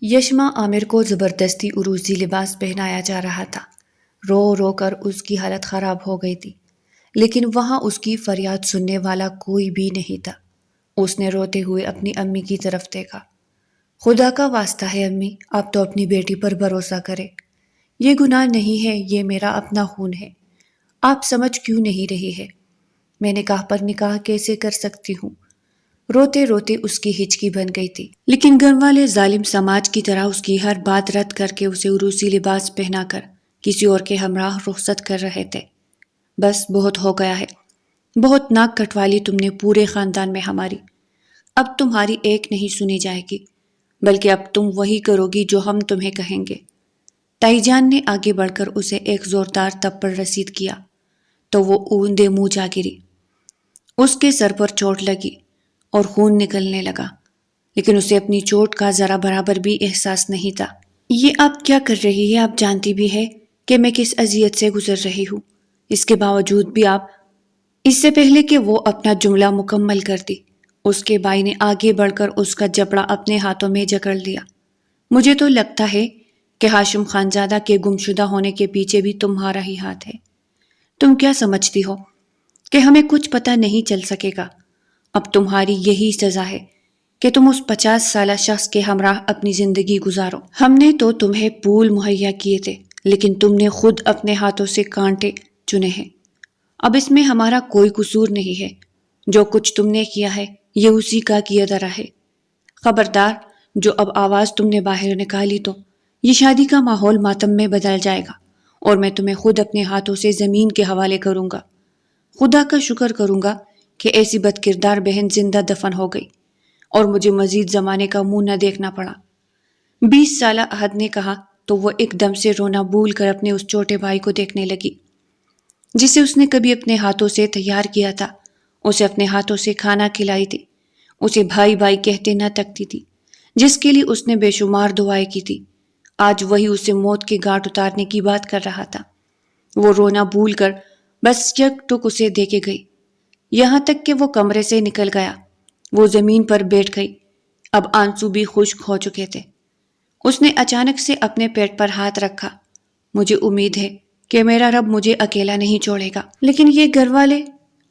یشما عامر کو زبردستی عروسی لباس پہنایا جا رہا تھا۔ رو رو کر اس کی حالت خراب ہو گئی تھی، لیکن وہاں اس کی فریاد سننے والا کوئی بھی نہیں تھا۔ اس نے روتے ہوئے اپنی امی کی طرف دیکھا۔ خدا کا واسطہ ہے امی، آپ تو اپنی بیٹی پر بھروسہ کرے۔ یہ گناہ نہیں ہے، یہ میرا اپنا خون ہے۔ آپ سمجھ کیوں نہیں رہی ہے؟ میں نکاح پر نکاح کیسے کر سکتی ہوں؟ روتے روتے اس کی ہچکی بن گئی تھی، لیکن گھر والے ظالم سماج کی طرح اس کی ہر بات رد کر کے اسے عروسی لباس پہنا کر کسی اور کے ہمراہ رخصت کر رہے تھے۔ بس بہت ہو گیا ہے، بہت ناک کٹوا لی تم نے پورے خاندان میں ہماری۔ اب تمہاری ایک نہیں سنی جائے گی، بلکہ اب تم وہی کرو گی جو ہم تمہیں کہیں گے۔ تائی جان نے آگے بڑھ کر اسے ایک زوردار تھپڑ رسید کیا تو وہ اوندے منہ جا گری۔ اس کے سر پر چوٹ لگی اور خون نکلنے لگا، لیکن اسے اپنی چوٹ کا ذرا برابر بھی احساس نہیں تھا۔ یہ آپ کیا کر رہی ہے؟ آپ جانتی بھی ہے کہ میں کس اذیت سے گزر رہی ہوں، اس کے باوجود بھی آپ… اس سے پہلے کہ وہ اپنا جملہ مکمل کر دی، اس کے بھائی نے آگے بڑھ کر اس کا جبڑا اپنے ہاتھوں میں جکڑ لیا۔ مجھے تو لگتا ہے کہ ہاشم خانزادہ کے گمشدہ ہونے کے پیچھے بھی تمہارا ہی ہاتھ ہے۔ تم کیا سمجھتی ہو کہ ہمیں کچھ پتہ نہیں چل سکے گا؟ اب تمہاری یہی سزا ہے کہ تم اس 50 سالہ شخص کے ہمراہ اپنی زندگی گزارو۔ ہم نے تو تمہیں پھول مہیا کیے تھے، لیکن تم نے خود اپنے ہاتھوں سے کانٹے چنے ہیں۔ اب اس میں ہمارا کوئی قصور نہیں ہے، جو کچھ تم نے کیا ہے یہ اسی کا کیا دھرا ہے۔ خبردار، جو اب آواز تم نے باہر نکالی تو یہ شادی کا ماحول ماتم میں بدل جائے گا، اور میں تمہیں خود اپنے ہاتھوں سے زمین کے حوالے کروں گا۔ خدا کا شکر کروں گا کہ ایسی بد کردار بہن زندہ دفن ہو گئی اور مجھے مزید زمانے کا منہ نہ دیکھنا پڑا۔ 20 سالہ احد نے کہا تو وہ ایک دم سے رونا بھول کر اپنے اس چھوٹے بھائی کو دیکھنے لگی، جسے اس نے کبھی اپنے ہاتھوں سے تیار کیا تھا، اسے اپنے ہاتھوں سے کھانا کھلائی تھی، اسے بھائی بھائی کہتے نہ تکتی تھی، جس کے لیے اس نے بے شمار دعائیں کی تھی۔ آج وہی اسے موت کے گھاٹ اتارنے کی بات کر رہا تھا۔ وہ رونا بھول کر بس یک ٹک اسے دیکھے گئی، یہاں تک کہ وہ کمرے سے نکل گیا۔ وہ زمین پر بیٹھ گئی، اب آنسو بھی خشک ہو چکے تھے۔ اس نے اچانک سے اپنے پیٹ پر ہاتھ رکھا۔ مجھے امید ہے کہ میرا رب مجھے اکیلا نہیں چھوڑے گا، لیکن یہ گھر والے…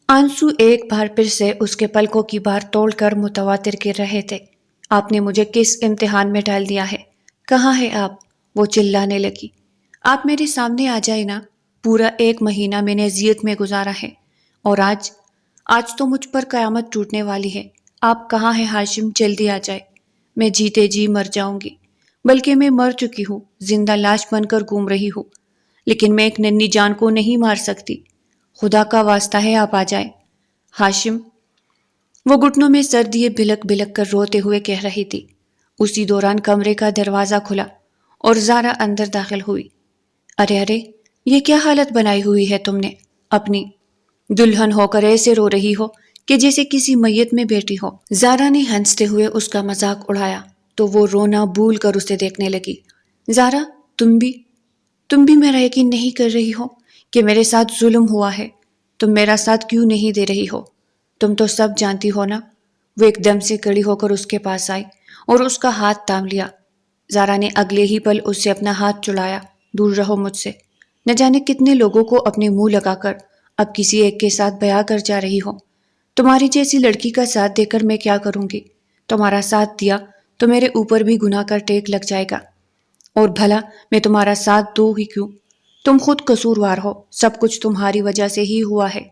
آنسو ایک بار پھر سے اس کے پلکوں کی بار توڑ کر متواتر گر رہے تھے۔ آپ نے مجھے کس امتحان میں ڈال دیا ہے؟ کہاں ہے آپ؟ وہ چلانے لگی۔ آپ میرے سامنے آ جائے نا، پورا 1 مہینہ میں نے اذیت میں گزارا ہے، اور آج تو مجھ پر قیامت ٹوٹنے والی ہے۔ آپ کہاں ہیں ہاشم؟ جلدی آ جائے، میں جیتے جی مر جاؤں گی، بلکہ میں مر چکی ہوں، زندہ لاش بن کر گھوم رہی ہوں، لیکن میں ایک ننھی جان کو نہیں مار سکتی۔ خدا کا واسطہ ہے آپ آ جائیں۔ ہاشم… وہ گھٹنوں میں سر دیے بلک بلک کر روتے ہوئے کہہ رہی تھی۔ اسی دوران کمرے کا دروازہ کھلا اور زارا اندر داخل ہوئی۔ ارے ارے، یہ کیا حالت بنائی ہوئی ہے تم نے اپنی؟ دلہن ہو کر ایسے رو رہی ہو کہ جیسے کسی میت میں بیٹھی ہو۔ زارا نے ہنستے ہوئے اس کا مذاق اڑایا تو وہ رونا بھول کر اسے دیکھنے لگی۔ زارا، تم بھی میرا یقین نہیں کر رہی ہو کہ میرے ساتھ ظلم ہوا ہے؟ تم میرا ساتھ کیوں نہیں دے رہی ہو؟ تم تو سب جانتی ہو نا۔ وہ ایک دم سے کھڑی ہو کر اس کے پاس آئی اور اس کا ہاتھ تھام لیا۔ زارا نے اگلے ہی پل اس سے اپنا ہاتھ چھڑایا۔ دور رہو مجھ سے، نہ جانے کتنے لوگوں کو اپنے منہ لگا کر اب کسی ایک کے ساتھ بیاہ کر جا رہی ہو۔ تمہاری جیسی لڑکی کا ساتھ دے کر میں کیا کروں گی؟ تمہارا ساتھ دیا تو میرے اوپر بھی گناہ کا ٹیک لگ جائے گا، اور بھلا میں تمہارا ساتھ دوں ہی کیوں؟ تم خود قصوروار ہو، سب کچھ تمہاری وجہ سے ہی ہوا ہے۔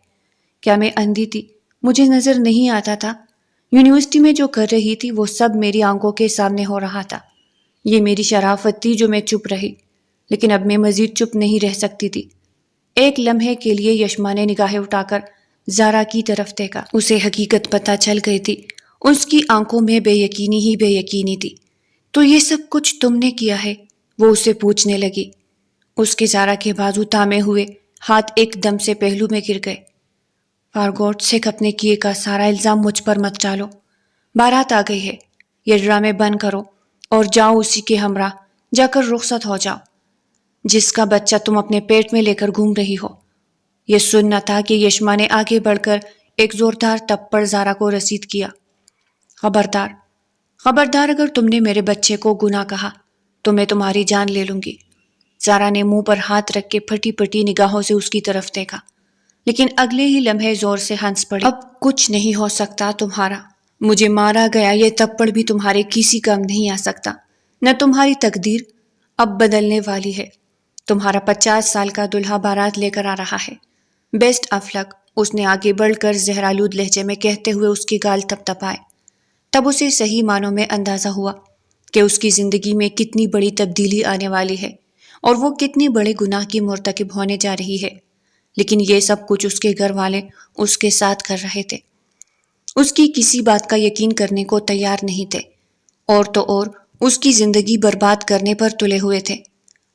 کیا میں اندھی تھی؟ مجھے نظر نہیں آتا تھا؟ یونیورسٹی میں جو کر رہی تھی وہ سب میری آنکھوں کے سامنے ہو رہا تھا۔ یہ میری شرافت تھی جو میں چپ رہی، لیکن اب میں مزید چپ نہیں رہ سکتی تھی۔ ایک لمحے کے لیے یشما نے نگاہیں اٹھا کر زارا کی طرف دیکھا۔ اسے حقیقت پتہ چل گئی تھی، اس کی آنکھوں میں بے یقینی ہی بے یقینی تھی۔ تو یہ سب کچھ تم نے کیا ہے؟ وہ اسے پوچھنے لگی۔ اس کے زارا کے بازو تھامے ہوئے ہاتھ ایک دم سے پہلو میں گر گئے۔ فار گاڈ سیک، اپنے کیے کا سارا الزام مجھ پر مت ڈالو۔ بارات آ گئی ہے، یہ ڈرامے بند کرو اور جاؤ اسی کے ہمراہ جا کر رخصت ہو جاؤ، جس کا بچہ تم اپنے پیٹ میں لے کر گھوم رہی ہو۔ یہ سننا تھا کہ یشما نے آگے بڑھ کر ایک زوردار تھپڑ زارا کو رسید کیا۔ خبردار، خبردار اگر تم نے میرے بچے کو گناہ کہا تو میں تمہاری جان لے لوں گی۔ زارا نے منہ پر ہاتھ رکھ کے پھٹی پھٹی نگاہوں سے اس کی طرف دیکھا، لیکن اگلے ہی لمحے زور سے ہنس پڑی۔ اب کچھ نہیں ہو سکتا تمہارا، مجھے مارا گیا یہ تپڑ بھی تمہارے کسی کام نہیں آ سکتا، نہ تمہاری تقدیر اب بدلنے والی ہے۔ تمہارا 50 سال کا دلہا بارات لے کر آ رہا ہے۔ بیسٹ آف لک، اس نے آگے بڑھ کر زہرآلود لہجے میں کہتے ہوئے اس کی گال تپ تپائے۔ تب اسے صحیح معنوں میں اندازہ ہوا کہ اس کی زندگی میں کتنی بڑی تبدیلی آنے والی ہے اور وہ کتنے بڑے گناہ کی مرتکب ہونے جا رہی ہے، لیکن یہ سب کچھ اس کے گھر والے اس کے ساتھ کر رہے تھے۔ اس کی کسی بات کا یقین کرنے کو تیار نہیں تھے، اور تو اور اس کی زندگی برباد کرنے پر تلے ہوئے تھے۔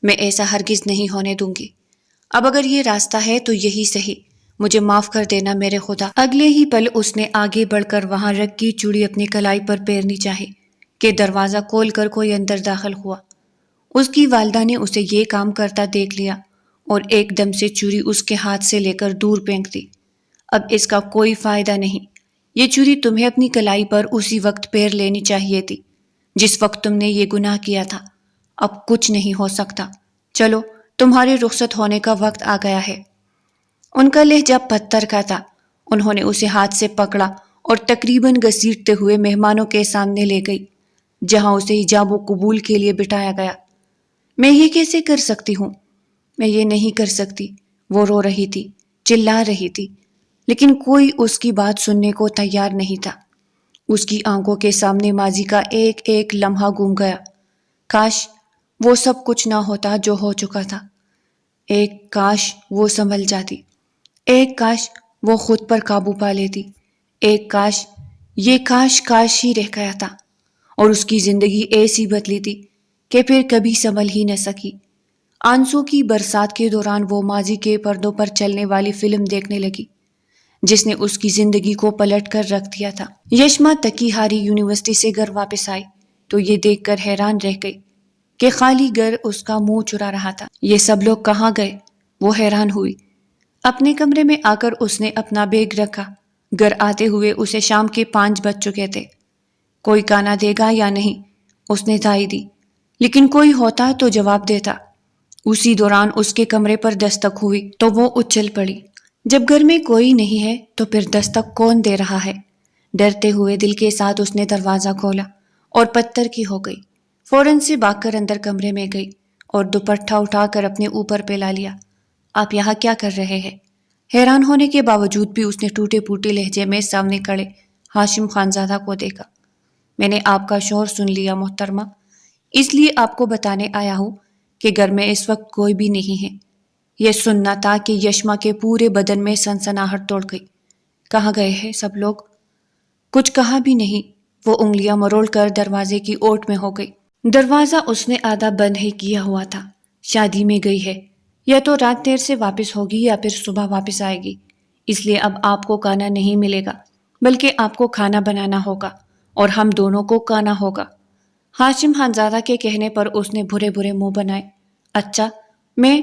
میں ایسا ہرگز نہیں ہونے دوں گی۔ اب اگر یہ راستہ ہے تو یہی صحیح، مجھے معاف کر دینا میرے خدا۔ اگلے ہی پل اس نے آگے بڑھ کر وہاں رکھی چوڑی اپنی کلائی پر پھیرنی چاہی کہ دروازہ کھول کر کوئی اندر داخل ہوا۔ اس کی والدہ نے اسے یہ کام کرتا دیکھ لیا اور ایک دم سے چوری اس کے ہاتھ سے لے کر دور پھینک دی۔ اب اس کا کوئی فائدہ نہیں، یہ چوری تمہیں اپنی کلائی پر اسی وقت پھیر لینی چاہیے تھی جس وقت تم نے یہ گناہ کیا تھا۔ اب کچھ نہیں ہو سکتا، چلو تمہارے رخصت ہونے کا وقت آ گیا ہے۔ ان کا لہجہ پتھر کا تھا۔ انہوں نے اسے ہاتھ سے پکڑا اور تقریباً گھسیٹتے ہوئے مہمانوں کے سامنے لے گئی، جہاں اسے ایجاب و قبول کے لیے بٹھایا گیا۔ میں یہ کیسے کر سکتی ہوں؟ میں یہ نہیں کر سکتی، وہ رو رہی تھی، چلا رہی تھی، لیکن کوئی اس کی بات سننے کو تیار نہیں تھا۔ اس کی آنکھوں کے سامنے ماضی کا ایک ایک لمحہ گم گیا۔ کاش وہ سب کچھ نہ ہوتا جو ہو چکا تھا۔ ایک کاش وہ سنبھل جاتی، ایک کاش وہ خود پر قابو پا لیتی، ایک کاش یہ کاش ہی رہ گیا تھا اور اس کی زندگی ایسی بدلی تھی کہ پھر کبھی سنبھل ہی نہ سکی۔ آنسو کی برسات کے دوران وہ ماضی کے پردوں پر چلنے والی فلم دیکھنے لگی جس نے اس کی زندگی کو پلٹ کر رکھ دیا تھا۔ یشما تکی ہاری یونیورسٹی سے گھر واپس آئی تو یہ دیکھ کر حیران رہ گئی کہ خالی گھر اس کا منہ چرا رہا تھا۔ یہ سب لوگ کہاں گئے؟ وہ حیران ہوئی۔ اپنے کمرے میں آ کر اس نے اپنا بیگ رکھا۔ گھر آتے ہوئے اسے شام کے 5 بج چکے تھے۔ کوئی کانا دے گا یا نہیں؟ اس نے دھائی دی، لیکن کوئی ہوتا تو جواب دیتا۔ اسی دوران اس کے کمرے پر دستک ہوئی تو وہ اچھل پڑی۔ جب گھر میں کوئی نہیں ہے تو پھر دستک کون دے رہا ہے؟ ڈرتے ہوئے دل کے ساتھ اس نے دروازہ کھولا اور پتھر کی ہو گئی۔ فوراً سے بھاگ کر اندر کمرے میں گئی اور دوپٹہ اٹھا کر اپنے اوپر پھیلا لیا۔ آپ یہاں کیا کر رہے ہیں؟ حیران ہونے کے باوجود بھی اس نے ٹوٹے پھوٹے لہجے میں سامنے کھڑے ہاشم خانزادہ کو دیکھا۔ میں نے آپ کا شور سن لیا محترمہ، اس لیے آپ کو بتانے آیا ہوں کہ گھر میں اس وقت کوئی بھی نہیں ہے۔ یہ سننا تھا کہ یشما کے پورے بدن میں سنسناہٹ توڑ گئی۔ کہاں گئے ہیں سب لوگ؟ کچھ کہا بھی نہیں، وہ انگلیاں مروڑ کر دروازے کی اوٹ میں ہو گئی۔ دروازہ اس نے آدھا بند ہی کیا ہوا تھا۔ شادی میں گئی ہے، یا تو رات دیر سے واپس ہوگی یا پھر صبح واپس آئے گی، اس لیے اب آپ کو کھانا نہیں ملے گا، بلکہ آپ کو کھانا بنانا ہوگا اور ہم دونوں کو کھانا ہوگا۔ ہاشم خانزادہ کے کہنے پر اس نے برے برے منہ بنائے۔ اچھا میں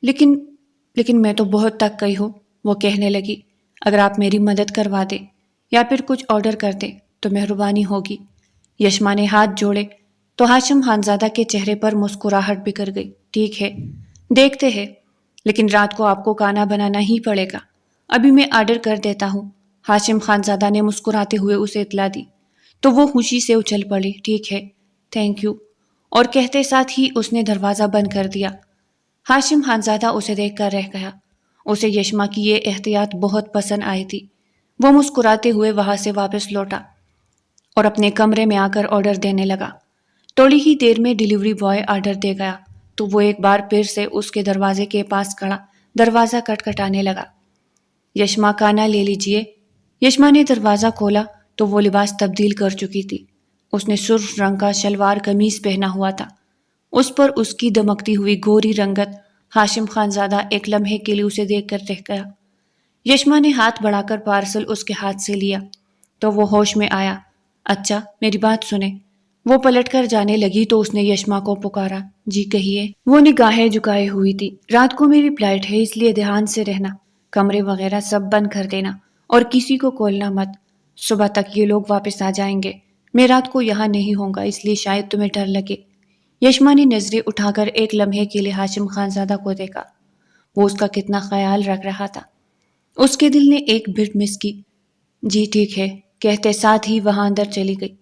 لیکن میں تو بہت تک گئی ہوں، وہ کہنے لگی۔ اگر آپ میری مدد کروا دیں یا پھر کچھ آرڈر کر دیں تو مہربانی ہوگی۔ یشما نے ہاتھ جوڑے تو ہاشم خانزادہ کے چہرے پر مسکراہٹ بکھر گئی۔ ٹھیک ہے، دیکھتے ہیں، لیکن رات کو آپ کو کھانا بنانا ہی پڑے گا۔ ابھی میں آرڈر کر دیتا ہوں، ہاشم خانزادہ نے مسکراتے ہوئے اسے اطلاع دی تو وہ خوشی سے اچھل پڑی۔ ٹھیک ہے، تھینک یو، اور کہتے ساتھ ہی اس نے دروازہ بند کر دیا۔ ہاشم خانزادہ اسے دیکھ کر رہ گیا۔ اسے یشما کی یہ احتیاط بہت پسند آئی تھی۔ وہ مسکراتے ہوئے وہاں سے واپس لوٹا اور اپنے کمرے میں آ کر آرڈر دینے لگا۔ تھوڑی ہی دیر میں ڈیلیوری بوائے آرڈر دے گیا تو وہ ایک بار پھر سے اس کے دروازے کے پاس کھڑا دروازہ کٹکھٹانے لگا۔ یشما کھانا لے لیجئے۔ یشما نے دروازہ کھولا تو وہ لباس تبدیل کر چکی تھی۔ اس نے سرخ رنگ کا شلوار قمیض پہنا ہوا تھا۔ اس پر اس کی دمکتی ہوئی گوری رنگت۔ ہاشم خانزادہ ایک لمحے کے لیے اسے دیکھ کر رہ گیا۔ یشما نے ہاتھ بڑھا کر پارسل اس کے ہاتھ سے لیا تو وہ ہوش میں آیا۔ اچھا میری بات سنیں۔ وہ پلٹ کر جانے لگی تو اس نے یشما کو پکارا۔ جی کہیے۔ وہ نگاہیں جھکائے ہوئی تھی۔ رات کو میری فلائٹ ہے، اس لیے دھیان سے رہنا، کمرے وغیرہ سب بند کر دینا اور کسی کو کھولنا مت۔ صبح تک یہ لوگ واپس آ جائیں گے۔ میں رات کو یہاں نہیں ہوں گا، اس لیے شاید تمہیں ڈر لگے۔ یشما نے نظریں اٹھا کر ایک لمحے کے لیے ہاشم خانزادہ کو دیکھا۔ وہ اس کا کتنا خیال رکھ رہا تھا۔ اس کے دل نے ایک بھٹ مس کی۔ جی ٹھیک ہے کہتے ساتھ ہی وہاں اندر چلی گئی۔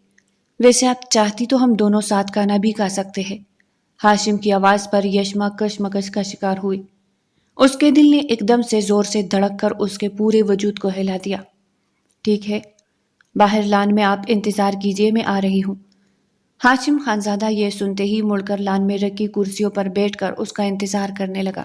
ویسے آپ چاہتی تو ہم دونوں ساتھ کھانا بھی کھا سکتے ہیں۔ ہاشم کی آواز پر یشما کشمکش کا شکار ہوئی۔ اس کے دل نے ایک دم سے زور سے دھڑک کر اس کے پورے وجود کو ہلا دیا۔ ٹھیک ہے، باہر لان میں آپ انتظار کیجئے، میں آ رہی ہوں۔ ہاشم خانزادہ یہ سنتے ہی مڑ کر لان میں رکھی کرسیوں پر بیٹھ کر اس کا انتظار کرنے لگا۔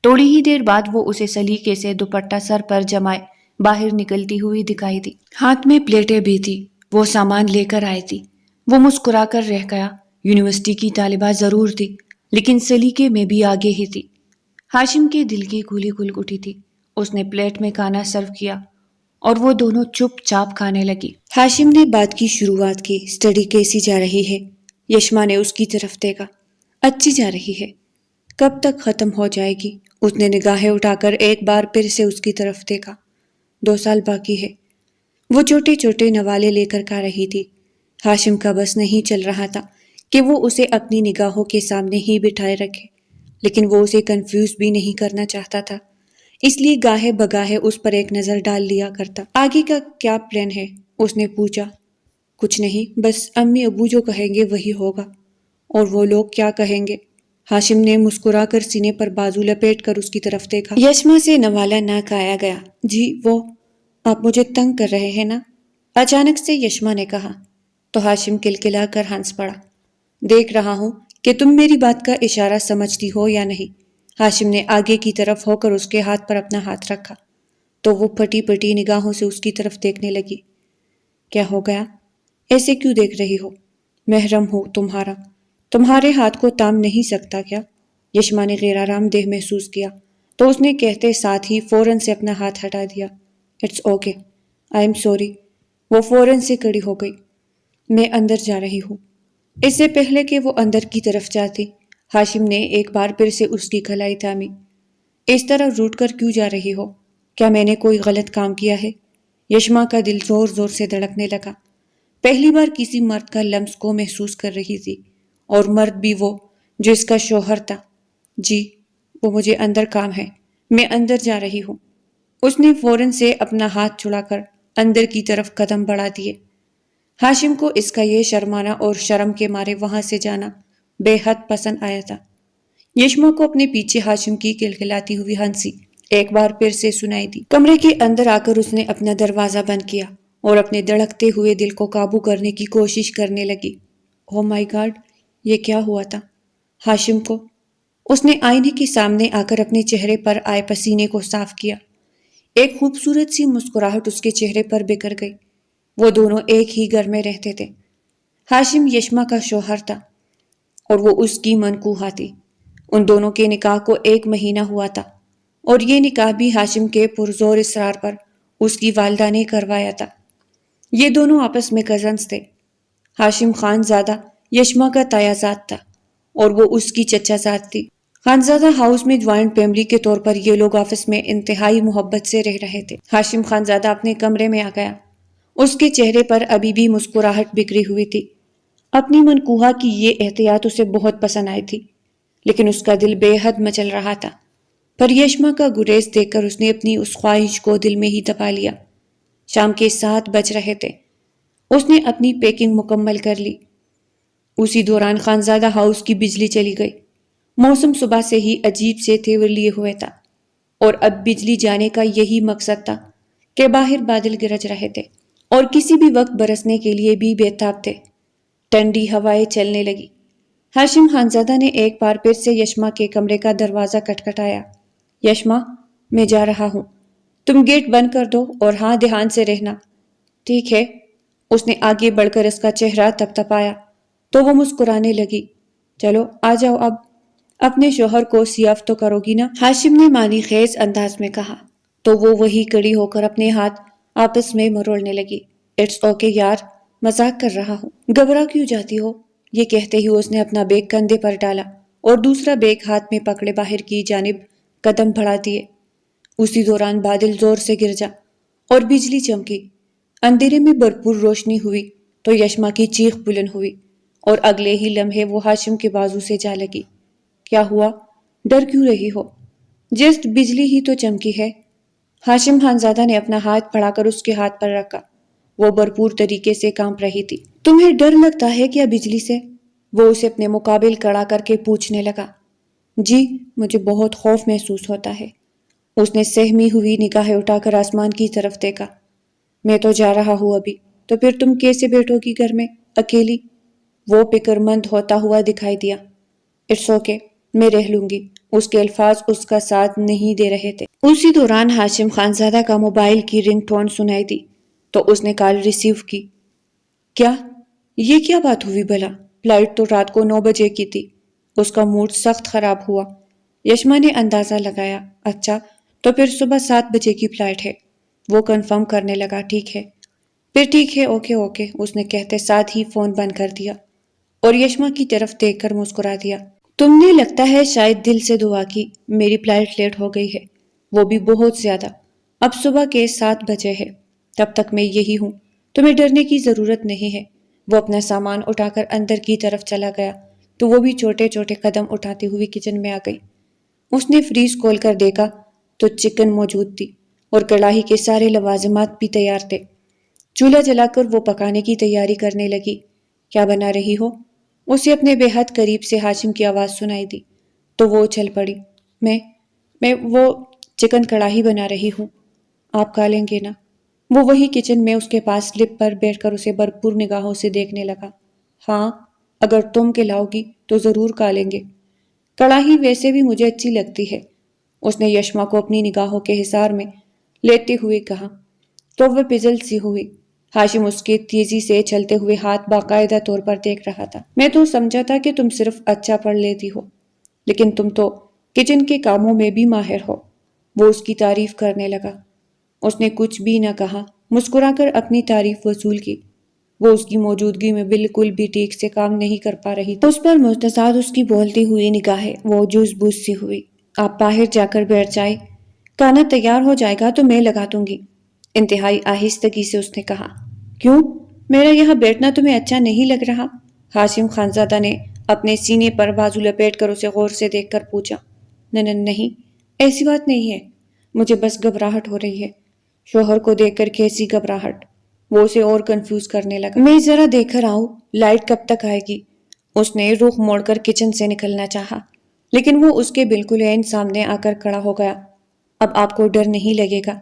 تھوڑی ہی دیر بعد وہ اسے سلیقے سے دوپٹہ سر پر جمائے باہر نکلتی ہوئی دکھائی دی۔ ہاتھ میں پلیٹیں بھی تھی، وہ سامان لے کر آئی تھی۔ وہ مسکرا کر رہ گیا۔ یونیورسٹی کی طالبہ ضرور تھی، لیکن سلیقے میں بھی آگے ہی تھی۔ ہاشم کے دل کی گولی کھل اٹھی تھی۔ اس نے پلیٹ میں کھانا سرو کیا اور وہ دونوں چپ چاپ کھانے لگی۔ ہاشم نے بات کی شروعات کی، اسٹڈی کیسی جا رہی ہے؟ یشما نے اس کی طرف دیکھا۔ اچھی جا رہی ہے۔ کب تک ختم ہو جائے گی؟ اس نے نگاہیں اٹھا کر ایک بار پھر سے اس کی طرف دیکھا۔ 2 سال باقی ہے۔ وہ چھوٹے چھوٹے نوالے لے کر کھا رہی تھی۔ ہاشم کا بس نہیں چل رہا تھا کہ وہ اسے اپنی نگاہوں کے سامنے ہی بٹھائے رکھے، لیکن وہ اسے کنفیوز بھی نہیں کرنا چاہتا تھا، اس لیے گاہے بگاہے اس پر ایک نظر ڈال لیا کرتا۔ آگے کا کیا پلان ہے؟ اس نے پوچھا۔ کچھ نہیں، بس امی ابو جو کہیں گے وہی ہوگا۔ اور وہ لوگ کیا کہیں گے؟ ہاشم نے مسکرا کر سینے پر بازو لپیٹ کر اس کی طرف دیکھا۔ یشما سے نوالا نہ کھایا گیا۔ جی وہ، آپ مجھے تنگ کر رہے ہیں نا؟ اچانک سے یشما نے کہا تو ہاشم کلکلا کر ہنس پڑا۔ دیکھ رہا ہوں کہ تم میری بات کا اشارہ سمجھتی ہو یا نہیں۔ ہاشم نے آگے کی طرف ہو کر اس کے ہاتھ پر اپنا ہاتھ رکھا تو وہ پھٹی پھٹی نگاہوں سے اس کی طرف دیکھنے لگی۔ کیا ہو گیا؟ ایسے کیوں دیکھ رہی ہو؟ محرم ہوں تمہارا، تمہارے ہاتھ کو تام نہیں سکتا کیا؟ یشما نے غیر آرام دہ محسوس کیا تو اس نے کہتے ساتھ ہی فوراً سے اپنا ہاتھ ہٹا دیا۔ It's okay, I am sorry. وہ فوراً سے کھڑی ہو گئی۔ میں اندر جا رہی ہوں۔ اس سے پہلے کہ وہ اندر کی طرف جاتی، ہاشم نے ایک بار پھر سے اس کی کلائی تھامی۔ اس طرح روٹ کر کیوں جا رہی ہو؟ کیا میں نے کوئی غلط کام کیا ہے؟ یشما کا دل زور زور سے دھڑکنے لگا۔ پہلی بار کسی مرد کا لمس کو محسوس کر رہی تھی، اور مرد بھی وہ جو اس کا شوہر تھا۔ جی، وہ مجھے اندر کام ہے، میں اندر جا رہی ہوں۔ اس نے فوراً سے اپنا ہاتھ چھڑا کر اندر کی طرف قدم بڑھا دیے۔ ہاشم کو اس کا یہ شرمانا اور شرم کے مارے وہاں سے جانا بے حد پسند آیا تھا۔ یشما کو اپنے پیچھے ہاشم کی کلکلاتی ہوئی ہنسی ایک بار پھر سے سنائی دی۔ کمرے کے اندر آ کر اس نے اپنا دروازہ بند کیا اور اپنے دھڑکتے ہوئے دل کو قابو کرنے کی کوشش کرنے لگی۔ او مائی گاڈ، یہ کیا ہوا تھا؟ ہاشم کو اس نے آئینے کے سامنے آ کر اپنے چہرے پر آئے پسینے کو صاف کیا۔ ایک خوبصورت سی مسکراہٹ اس کے چہرے پر بکھر گئی۔ وہ دونوں ایک ہی گھر میں رہتے تھے۔ ہاشم یشما کا شوہر تھا اور وہ اس کی منکوحہ تھی۔ ان دونوں کے نکاح کو 1 مہینہ ہوا تھا، اور یہ نکاح بھی ہاشم کے پرزور اصرار پر اس کی والدہ نے کروایا تھا۔ یہ دونوں آپس میں کزنز تھے۔ ہاشم خانزادہ یشما کا تایا زاد تھا اور وہ اس کی چچا زاد تھی۔ خانزادہ ہاؤس میں جوائنٹ فیملی کے طور پر یہ لوگ آپس میں انتہائی محبت سے رہ رہے تھے۔ ہاشم خانزادہ اپنے کمرے میں آ گیا۔ اس کے چہرے پر ابھی بھی مسکراہٹ بکھری ہوئی تھی۔ اپنی منکوحہ کی یہ احتیاط اسے بہت پسند آئی تھی، لیکن اس کا دل بے حد مچل رہا تھا۔ پر یشما کا گریز دیکھ کر اس نے اپنی اس خواہش کو دل میں ہی دبا لیا۔ شام کے 7 بج رہے تھے۔ اس نے اپنی پیکنگ مکمل کر لی۔ اسی دوران خانزادہ ہاؤس کی بجلی چلی گئی۔ موسم صبح سے ہی عجیب سے تیور لیے ہوئے تھا، اور اب بجلی جانے کا یہی مقصد تھا کہ باہر بادل گرج رہے تھے اور کسی بھی وقت برسنے کے لیے بھی بےتاب تھے۔ ٹھنڈی ہوائیں چلنے لگی۔ ہاشم خانزادہ نے ایک بار پھر سے یشما کے کمرے کا دروازہ کھٹکھٹایا۔ یشما، میں جا رہا ہوں، تم گیٹ بند کر دو اور ہاں دھیان سے رہنا۔ ٹھیک ہے۔ اس نے آگے بڑھ کر اس کا چہرہ تپتپایا تو وہ مسکرانے لگی۔ چلو آ جاؤ، اب اپنے شوہر کو سیاف تو کرو گی نا؟ ہاشم نے معنی خیز انداز میں کہا تو وہ وہی کڑی ہو کر اپنے ہاتھ آپس میں مروڑنے لگی۔ اٹس اوکے یار، مذاق کر رہا ہوں، گھبرا کیوں جاتی ہو؟ یہ کہتے ہی اس نے اپنا بیگ کندھے پر ڈالا اور دوسرا بیگ ہاتھ میں پکڑے باہر کی جانب قدم بڑھا دیے۔ اسی دوران بادل زور سے گرجا اور بجلی چمکی۔ اندھیرے میں بھرپور روشنی ہوئی تو یشما کی چیخ بلند ہوئی اور اگلے ہی لمحے وہ ہاشم کے بازو سے جا لگی۔ کیا ہوا؟ ڈر کیوں رہی ہو؟ جسٹ بجلی ہی تو چمکی ہے۔ ہاشم خانزادہ نے اپنا ہاتھ بڑھا کر اس کے ہاتھ پر رکھا۔ وہ بھرپور طریقے سے کانپ رہی تھی۔ تمہیں ڈر لگتا ہے کیا بجلی سے؟ وہ اسے اپنے مقابل کڑا کر کے پوچھنے لگا۔ جی، مجھے بہت خوف محسوس ہوتا ہے۔ اس نے سہمی ہوئی نگاہیں اٹھا کر آسمان کی طرف دیکھا۔ میں تو جا رہا ہوں ابھی، تو پھر تم کیسے بیٹھو گی گھر میں اکیلی؟ وہ فکر مند ہوتا ہوا دکھائی دیا۔ اٹس اوکے، میں رہ لوں گی۔ اس کے الفاظ اس کا ساتھ نہیں دے رہے تھے۔ اسی دوران ہاشم خانزادہ کا موبائل کی رنگ ٹون سنائی دی تو اس نے کال ریسیو کی۔ کیا؟ یہ کیا بات ہوئی بھلا؟ فلائٹ تو رات کو 9 بجے کی تھی۔ اس کا موڈ سخت خراب ہوا۔ یشما نے اندازہ لگایا۔ اچھا، تو پھر صبح 7 بجے کی فلائٹ ہے۔ وہ کنفرم کرنے لگا۔ ٹھیک ہے، پھر ٹھیک ہے، اوکے اوکے، اس نے کہتے ساتھ ہی فون بند کر دیا اور یشما کی طرف دیکھ کر مسکرا دیا۔ تم نے لگتا ہے شاید دل سے دعا کی۔ میری فلائٹ لیٹ ہو گئی ہے، وہ بھی بہت زیادہ۔ اب صبح کے 7 بجے ہے، تب تک میں یہی ہوں، تمہیں ڈرنے کی ضرورت نہیں ہے۔ وہ اپنا سامان اٹھا کر اندر کی طرف چلا گیا تو وہ بھی چھوٹے چھوٹے قدم اٹھاتی ہوئی کچن میں آ گئی۔ اس نے فریز کھول کر دیکھا تو چکن موجود تھی اور کڑاہی کے سارے لوازمات بھی تیار تھے۔ چولہا جلا کر وہ پکانے کی تیاری کرنے لگی۔ کیا بنا رہی ہو؟ اسے اپنے بے حد قریب سے ہاشم کی آواز سنائی دی تو وہ اچھل پڑی۔ میں وہ چکن کڑاہی بنا رہی ہوں، آپ کھا لیں گے نا؟ وہ وہی کچن میں اس کے پاس سلپ پر بیٹھ کر اسے بھرپور نگاہوں سے دیکھنے لگا۔ ہاں، اگر تم کھلاؤ گی تو ضرور کھا لیں گے۔ کڑاہی ویسے بھی مجھے اچھی لگتی ہے، اس نے یشما کو اپنی نگاہوں کے حصار میں لیتے ہوئے کہا تو وہ پزل سی ہوئی۔ ہاشم اس کے تیزی سے چلتے ہوئے ہاتھ باقاعدہ طور پر دیکھ رہا تھا۔ میں تو سمجھا تھا کہ تم صرف اچھا پڑھ لیتی ہو، لیکن تم تو کچن کے کاموں میں بھی ماہر ہو۔ وہ اس کی تعریف کرنے لگا۔ اس نے کچھ بھی نہ کہا، مسکرا کر اپنی تعریف وصول کی۔ وہ اس کی موجودگی میں بالکل بھی ٹھیک سے کام نہیں کر پا رہی تھی۔ اس پر مستعد اس کی بولتی ہوئی نگاہیں وہ جوش بوش سی ہوئی۔ آپ باہر جا کر بیٹھ جائیں، کھانا تیار ہو جائے گا تو میں لگا دوں گی، انتہائی آہستگی سے اس نے کہا۔ کیوں؟ میرا یہاں بیٹھنا تمہیں اچھا نہیں لگ رہا؟ ہاشم خانزادہ نے اپنے سینے پر بازو لپیٹ کر اسے غور سے دیکھ کر پوچھا۔ نہیں، ایسی بات نہیں ہے، مجھے بس گھبراہٹ ہو رہی ہے۔ شوہر کو دیکھ کر کیسی گھبراہٹ؟ وہ اسے اور کنفیوز کرنے لگا۔ میں ذرا دیکھ کر آؤں، لائٹ کب تک آئے گی؟ اس نے رخ موڑ کر کچن سے نکلنا چاہا، لیکن وہ اس کے بالکل عین سامنے آ کر کھڑا ہو گیا۔ اب آپ کو ڈر نہیں لگے گا؟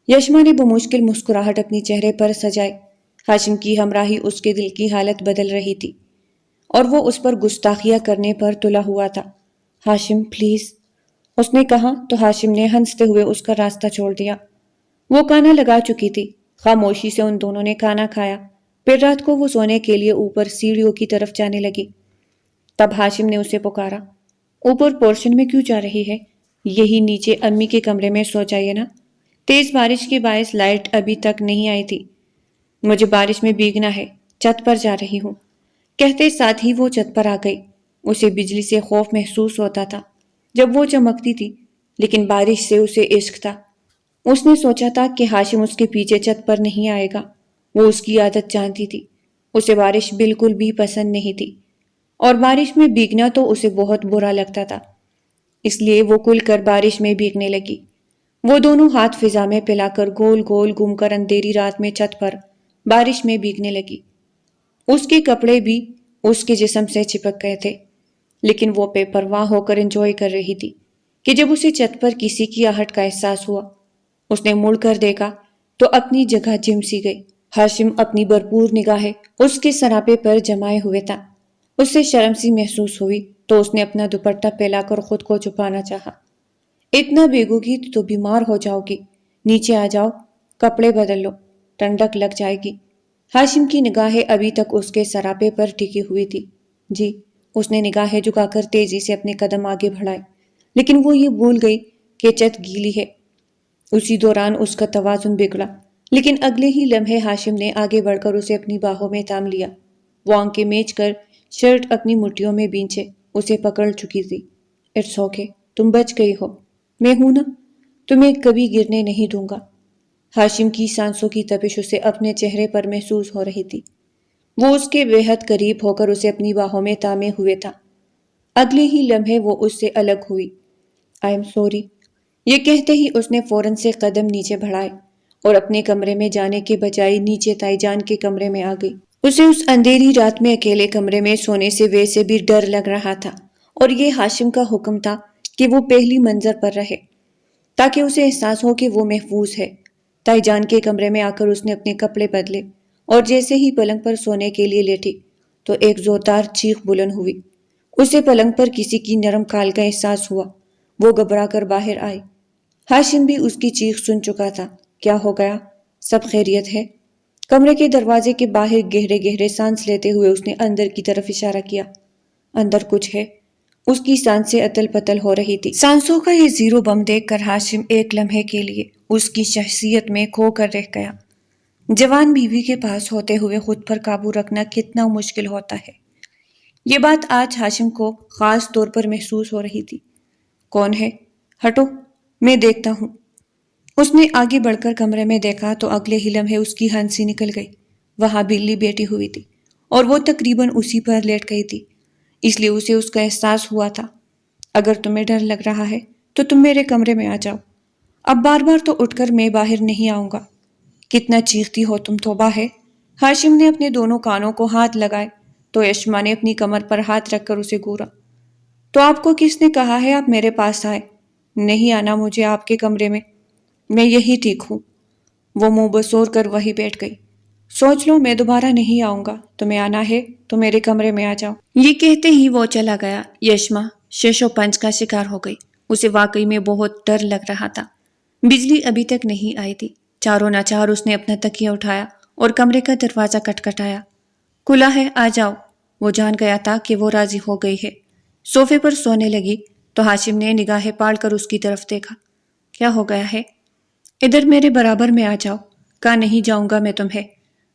یشما نے بمشکل مسکراہٹ اپنی چہرے پر سجائی۔ ہاشم کی ہمراہی اس کے دل کی حالت بدل رہی تھی اور وہ اس پر گستاخیاں کرنے پر تلا ہوا تھا۔ ہاشم پلیز، اس نے کہا تو ہاشم نے ہنستے ہوئے اس کا راستہ چھوڑ دیا۔ وہ کھانا لگا چکی تھی۔ خاموشی سے ان دونوں نے کھانا کھایا، پھر رات کو وہ سونے کے لیے اوپر سیڑھیوں کی طرف جانے لگی۔ تب ہاشم نے اسے پکارا۔ اوپر پورشن میں کیوں جا رہی ہے؟ یہی نیچے امی کے کمرے میں سو جائیے نا۔ تیز بارش کے باعث لائٹ ابھی تک نہیں آئی تھی۔ مجھے بارش میں بھیگنا ہے، چھت پر جا رہی ہوں، کہتے ساتھ ہی وہ چھت پر آ گئی۔ اسے بجلی سے خوف محسوس ہوتا تھا جب وہ چمکتی تھی، لیکن بارش سے اسے عشق تھا۔ اس نے سوچا تھا کہ ہاشم اس کے پیچھے چھت پر نہیں آئے گا۔ وہ اس کی عادت جانتی تھی، اسے بارش بالکل بھی پسند نہیں تھی اور بارش میں بھیگنا تو اسے بہت برا لگتا تھا، اس لیے وہ کھل کر بارش میں بھیگنے لگی۔ وہ دونوں ہاتھ فضا میں پھیلا کر گول گول گھوم کر اندھیری رات میں چھت پر بارش میں بھیگنے لگی۔ اس کے کپڑے بھی اس کے جسم سے چپک گئے تھے، لیکن وہ بے پرواہ ہو کر انجوائے کر رہی تھی کہ جب اسے چھت پر کسی کی آہٹ کا احساس ہوا، اس نے مڑ کر دیکھا تو اپنی جگہ جم سی گئی۔ ہاشم اپنی بھرپور نگاہیں اس کے سراپے پر جمائے ہوئے تھا۔ اسے شرم سی محسوس ہوئی تو اس نے اپنا دوپٹہ پھیلا کر خود کو چھپانا چاہا۔ اتنا بھیگو گی تو بیمار ہو جاؤ گی، نیچے آ جاؤ، کپڑے بدل لو، ٹھنڈک لگ جائے گی۔ ہاشم کی نگاہیں ابھی تک اس کے سراپے پر ٹکی ہوئی تھی۔ جی، اس نے نگاہیں جھکا کر تیزی سے اپنے قدم آگے بڑھائے، لیکن وہ یہ بھول گئی کہ چھت گیلی ہے۔ اسی دوران اس کا توازن بگڑا، لیکن اگلے ہی لمحے ہاشم نے آگے بڑھ کر اسے اپنی باہوں میں تھام لیا۔ وہ آنکھیں میچ کر شرٹ اپنی مٹھیوں میں بھینچے اسے پکڑ چکی تھی۔ اٹس اوکے، تم بچ گئی ہو، میں ہوں نا، تمہیں کبھی گرنے نہیں دوں گا۔ ہاشم کی سانسوں کی تپش اسے اپنے چہرے پر محسوس ہو رہی تھی۔ وہ اس کے بےحد قریب ہو کر اسے اپنی باہوں میں تامے ہوئے تھا۔ اگلے ہی لمحے وہ اس سے الگ ہوئی۔ آئی ایم سوری، یہ کہتے ہی اس نے فوراً سے قدم نیچے بڑھائے اور اپنے کمرے میں جانے کے بجائے نیچے تائی جان کے کمرے میں آ گئی۔ اسے اس اندھیری رات میں اکیلے کمرے میں سونے سے ویسے بھی ڈر لگ رہا تھا، اور یہ ہاشم کا حکم تھا کہ وہ پہلی منزل پر رہے تاکہ اسے احساس ہو کہ وہ محفوظ ہے۔ تائی جان کے کمرے میں آ کر اس نے اپنے کپڑے بدلے اور جیسے ہی پلنگ پر سونے کے لیے لیٹی تو ایک زوردار چیخ بلند ہوئی۔ اسے پلنگ پر کسی کی نرم کھال کا احساس ہوا۔ وہ گھبرا کر باہر آئی۔ ہاشم بھی اس کی چیخ سن چکا تھا۔ کیا ہو گیا؟ سب خیریت ہے؟ کمرے کے دروازے کے باہر گہرے گہرے سانس لیتے ہوئے اس نے اندر کی طرف اشارہ کیا۔ اندر کچھ ہے؟ اس کی سانسیں اتل پتل ہو رہی تھی۔ سانسوں کا یہ زیرو بم دیکھ کر ہاشم ایک لمحے کے لیے اس کی شخصیت میں کھو کر رہ گیا۔ جوان بیوی کے پاس ہوتے ہوئے خود پر قابو رکھنا کتنا مشکل ہوتا ہے، یہ بات آج ہاشم کو خاص طور پر محسوس ہو رہی تھی۔ کون ہے؟ ہٹو، میں دیکھتا ہوں۔ اس نے آگے بڑھ کر کمرے میں دیکھا تو اگلے ہی لمحے اس کی ہنسی نکل گئی۔ وہاں بلی بیٹھی ہوئی تھی اور وہ تقریباً اسی پر لیٹ گئی تھی، اس لیے اسے اس کا احساس ہوا تھا۔ اگر تمہیں ڈر لگ رہا ہے تو تم میرے کمرے میں آ جاؤ، اب بار بار تو اٹھ کر میں باہر نہیں آؤں گا۔ کتنا چیختی ہو تم، توبہ ہے۔ ہاشم نے اپنے دونوں کانوں کو ہاتھ لگائے تو یشما نے اپنی کمر پر ہاتھ رکھ کر اسے گورا۔ تو آپ کو کس نے کہا ہے آپ میرے پاس آئے؟ نہیں آنا مجھے آپ کے کمرے میں یہی ٹھیک ہوں۔ وہ منہ بسور کر وہی بیٹھ گئی۔ سوچ لو میں دوبارہ نہیں آؤں گا، تمہیں آنا ہے تو میرے کمرے میں آ جاؤ۔ یہ کہتے ہی وہ چلا گیا۔ یشما شش و پنج کا شکار ہو گئی۔ اسے واقعی میں بہت ڈر لگ رہا تھا۔ بجلی ابھی تک نہیں آئی تھی۔ چاروں ناچار اس نے اپنا تکیہ اٹھایا اور کمرے کا دروازہ کھٹکھٹایا۔ کھلا ہے، آ جاؤ۔ وہ جان گیا تھا کہ وہ راضی ہو گئی ہے۔ صوفے پر سونے لگی تو ہاشم نے نگاہیں پاڑ کر اس کی طرف دیکھا۔ کیا ہو گیا ہے؟ ادھر میرے برابر میں آ جاؤ۔ کہا نہیں جاؤں گا میں تمہیں،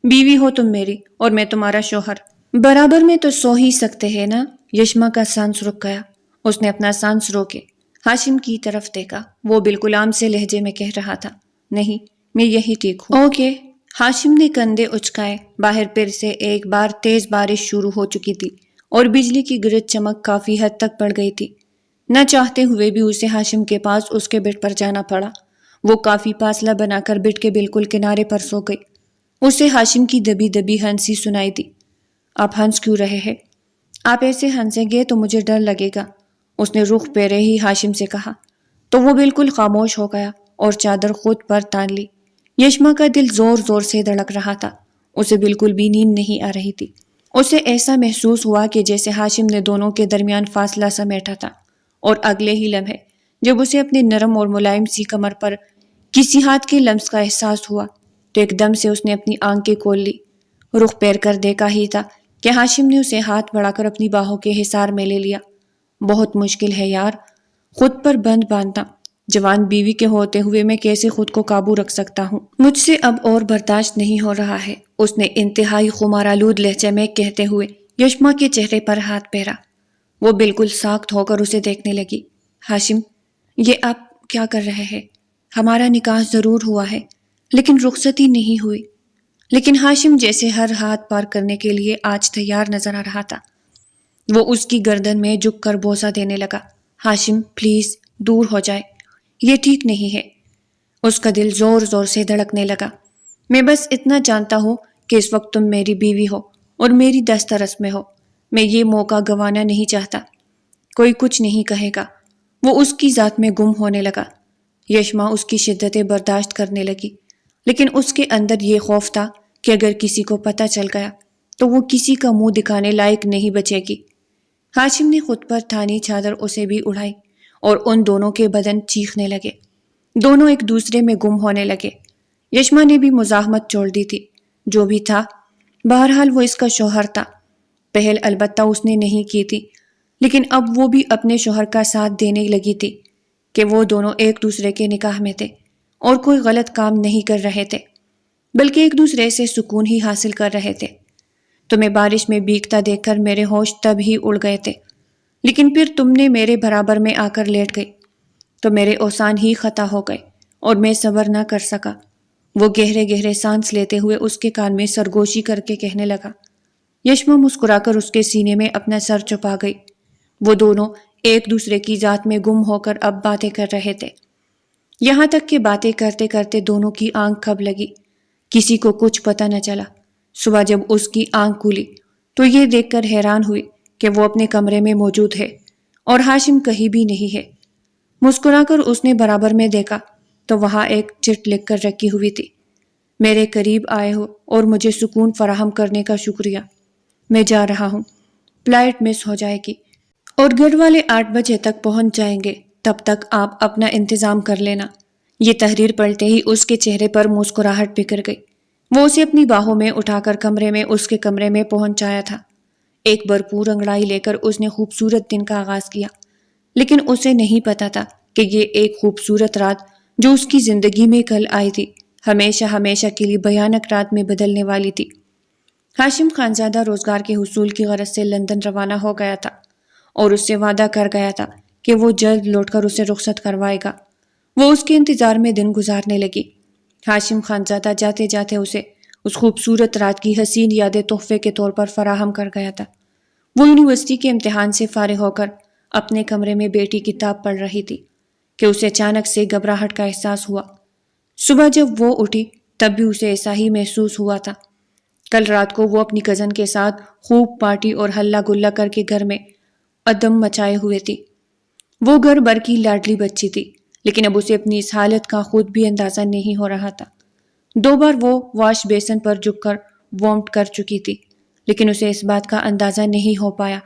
بیوی ہو تم میری اور میں تمہارا شوہر۔ برابر میں تو سو ہی سکتے ہیں نا۔ یشما کا سانس رک گیا۔ اس نے اپنا سانس روکے ہاشم کی طرف دیکھا۔ وہ بالکل عام سے لہجے میں کہہ رہا تھا، نہیں میں یہی ٹھیک ہوں۔ اوکے۔ ہاشم نے کندھے اچکائے۔ باہر پھر سے ایک بار تیز بارش شروع ہو چکی تھی اور بجلی کی گرج چمک کافی حد تک بڑھ گئی تھی۔ نہ چاہتے ہوئے بھی اسے ہاشم کے پاس اس کے بیڈ پر جانا پڑا۔ وہ کافی فاصلہ بنا کر بیڈ کے بالکل کنارے پر سو گئی۔ اسے ہاشم کی دبی دبی ہنسی سنائی دی۔ آپ ہنس کیوں رہے ہیں؟ آپ ایسے ہنسیں گے تو مجھے ڈر لگے گا، اس نے رخ پھیرے ہی ہاشم سے کہا۔ تو وہ بالکل خاموش ہو گیا اور چادر خود پر تان لی۔ یشما کا دل زور زور سے دھڑک رہا تھا۔ اسے بالکل بھی نیند نہیں آ رہی تھی۔ اسے ایسا محسوس ہوا کہ جیسے ہاشم نے دونوں کے درمیان فاصلہ سمیٹا تھا، اور اگلے ہی لمحے جب اسے اپنے نرم اور ملائم سی کمر پر کسی ہاتھ کے لمس کا احساس ہوا تو ایک دم سے اس نے اپنی آنکھیں کھول لی۔ رخ پھیر کر دیکھا ہی تھا کہ ہاشم نے اسے ہاتھ بڑھا کر اپنی باہوں کے حصار میں لے لیا۔ بہت مشکل ہے یار خود پر بند باندھنا۔ جوان بیوی کے ہوتے ہوئے میں کیسے خود کو قابو رکھ سکتا ہوں؟ مجھ سے اب اور برداشت نہیں ہو رہا ہے، اس نے انتہائی خمارآلود لہجے میں کہتے ہوئے یشما کے چہرے پر ہاتھ پھیرا۔ وہ بالکل ساخت ہو کر اسے دیکھنے لگی۔ ہاشم، یہ آپ کیا کر رہے ہیں؟ ہمارا نکاح ضرور ہوا ہے لیکن رخصتی نہیں ہوئی۔ لیکن ہاشم جیسے ہر ہاتھ پار کرنے کے لیے آج تیار نظر آ رہا تھا۔ وہ اس کی گردن میں جھک کر بوسہ دینے لگا۔ ہاشم پلیز دور ہو جائے، یہ ٹھیک نہیں ہے۔ اس کا دل زور زور سے دھڑکنے لگا۔ میں بس اتنا جانتا ہوں کہ اس وقت تم میری بیوی ہو اور میری دسترس میں ہو۔ میں یہ موقع گنوانا نہیں چاہتا۔ کوئی کچھ نہیں کہے گا۔ وہ اس کی ذات میں گم ہونے لگا۔ یشما اس کی شدتیں برداشت کرنے لگی، لیکن اس کے اندر یہ خوف تھا کہ اگر کسی کو پتہ چل گیا تو وہ کسی کا منہ دکھانے لائق نہیں بچے گی۔ ہاشم نے خود پر تھانی چادر اسے بھی اڑائی اور ان دونوں کے بدن چیخنے لگے۔ دونوں ایک دوسرے میں گم ہونے لگے۔ یشما نے بھی مزاحمت چھوڑ دی تھی۔ جو بھی تھا، بہرحال وہ اس کا شوہر تھا۔ پہل البتہ اس نے نہیں کی تھی، لیکن اب وہ بھی اپنے شوہر کا ساتھ دینے لگی تھی کہ وہ دونوں ایک دوسرے کے نکاح میں تھے اور کوئی غلط کام نہیں کر رہے تھے، بلکہ ایک دوسرے سے سکون ہی حاصل کر رہے تھے۔ تمہیں بارش میں بھیگتا دیکھ کر میرے ہوش تب ہی اڑ گئے تھے، لیکن پھر تم نے میرے برابر میں آ کر لیٹ گئی تو میرے اوسان ہی خطا ہو گئے اور میں صبر نہ کر سکا۔ وہ گہرے گہرے سانس لیتے ہوئے اس کے کان میں سرگوشی کر کے کہنے لگا، یشما مسکرا کر اس کے سینے میں اپنا سر چھپا گئی۔ وہ دونوں ایک دوسرے کی ذات میں گم ہو کر اب باتیں کر رہے تھے، یہاں تک کہ باتیں کرتے کرتے دونوں کی آنکھ کب لگی کسی کو کچھ پتہ نہ چلا۔ صبح جب اس کی آنکھ کھلی تو یہ دیکھ کر حیران ہوئی کہ وہ اپنے کمرے میں موجود ہے اور ہاشم کہیں بھی نہیں ہے۔ مسکرا کر اس نے برابر میں دیکھا تو وہاں ایک چٹ لکھ کر رکھی ہوئی تھی، میرے قریب آئے ہو اور مجھے سکون فراہم کرنے کا شکریہ، میں جا رہا ہوں، فلائٹ مس ہو جائے گی اور گھر والے 8 بجے تک پہنچ جائیں گے، تب تک آپ اپنا انتظام کر لینا۔ یہ تحریر پڑھتے ہی اس کے چہرے پر مسکراہٹ بکھر گئی۔ وہ اسے اپنی باہوں میں اٹھا کر اس کے کمرے میں پہنچایا تھا۔ ایک بھرپور انگڑائی لے کر اس نے خوبصورت دن کا آغاز کیا، لیکن اسے نہیں پتا تھا کہ یہ ایک خوبصورت رات جو اس کی زندگی میں کل آئی تھی ہمیشہ ہمیشہ کے لیے بھیانک رات میں بدلنے والی تھی۔ ہاشم خانزادہ روزگار کے حصول کی غرض سے لندن روانہ ہو گیا تھا اور اس سے وعدہ کر گیا تھا کہ وہ جلد لوٹ کر اسے رخصت کروائے گا۔ وہ اس کے انتظار میں دن گزارنے لگی۔ ہاشم خانزادہ جاتے جاتے اسے اس خوبصورت رات کی حسین یادیں تحفے کے طور پر فراہم کر گیا تھا۔ وہ یونیورسٹی کے امتحان سے فارغ ہو کر اپنے کمرے میں بیٹی کتاب پڑھ رہی تھی کہ اسے اچانک سے گھبراہٹ کا احساس ہوا۔ صبح جب وہ اٹھی تب بھی اسے ایسا ہی محسوس ہوا تھا۔ کل رات کو وہ اپنی کزن کے ساتھ خوب پارٹی اور ہلہ گلہ کر کے گھر میں ادم مچائے ہوئے تھی۔ وہ گھر بھر کی لاڈلی بچی تھی، لیکن اب اسے اپنی اس حالت کا خود بھی اندازہ نہیں ہو رہا تھا۔ 2 بار وہ واش بیسن پر جھک کر وامٹ کر چکی تھی، لیکن اسے اس بات کا اندازہ نہیں ہو پایا۔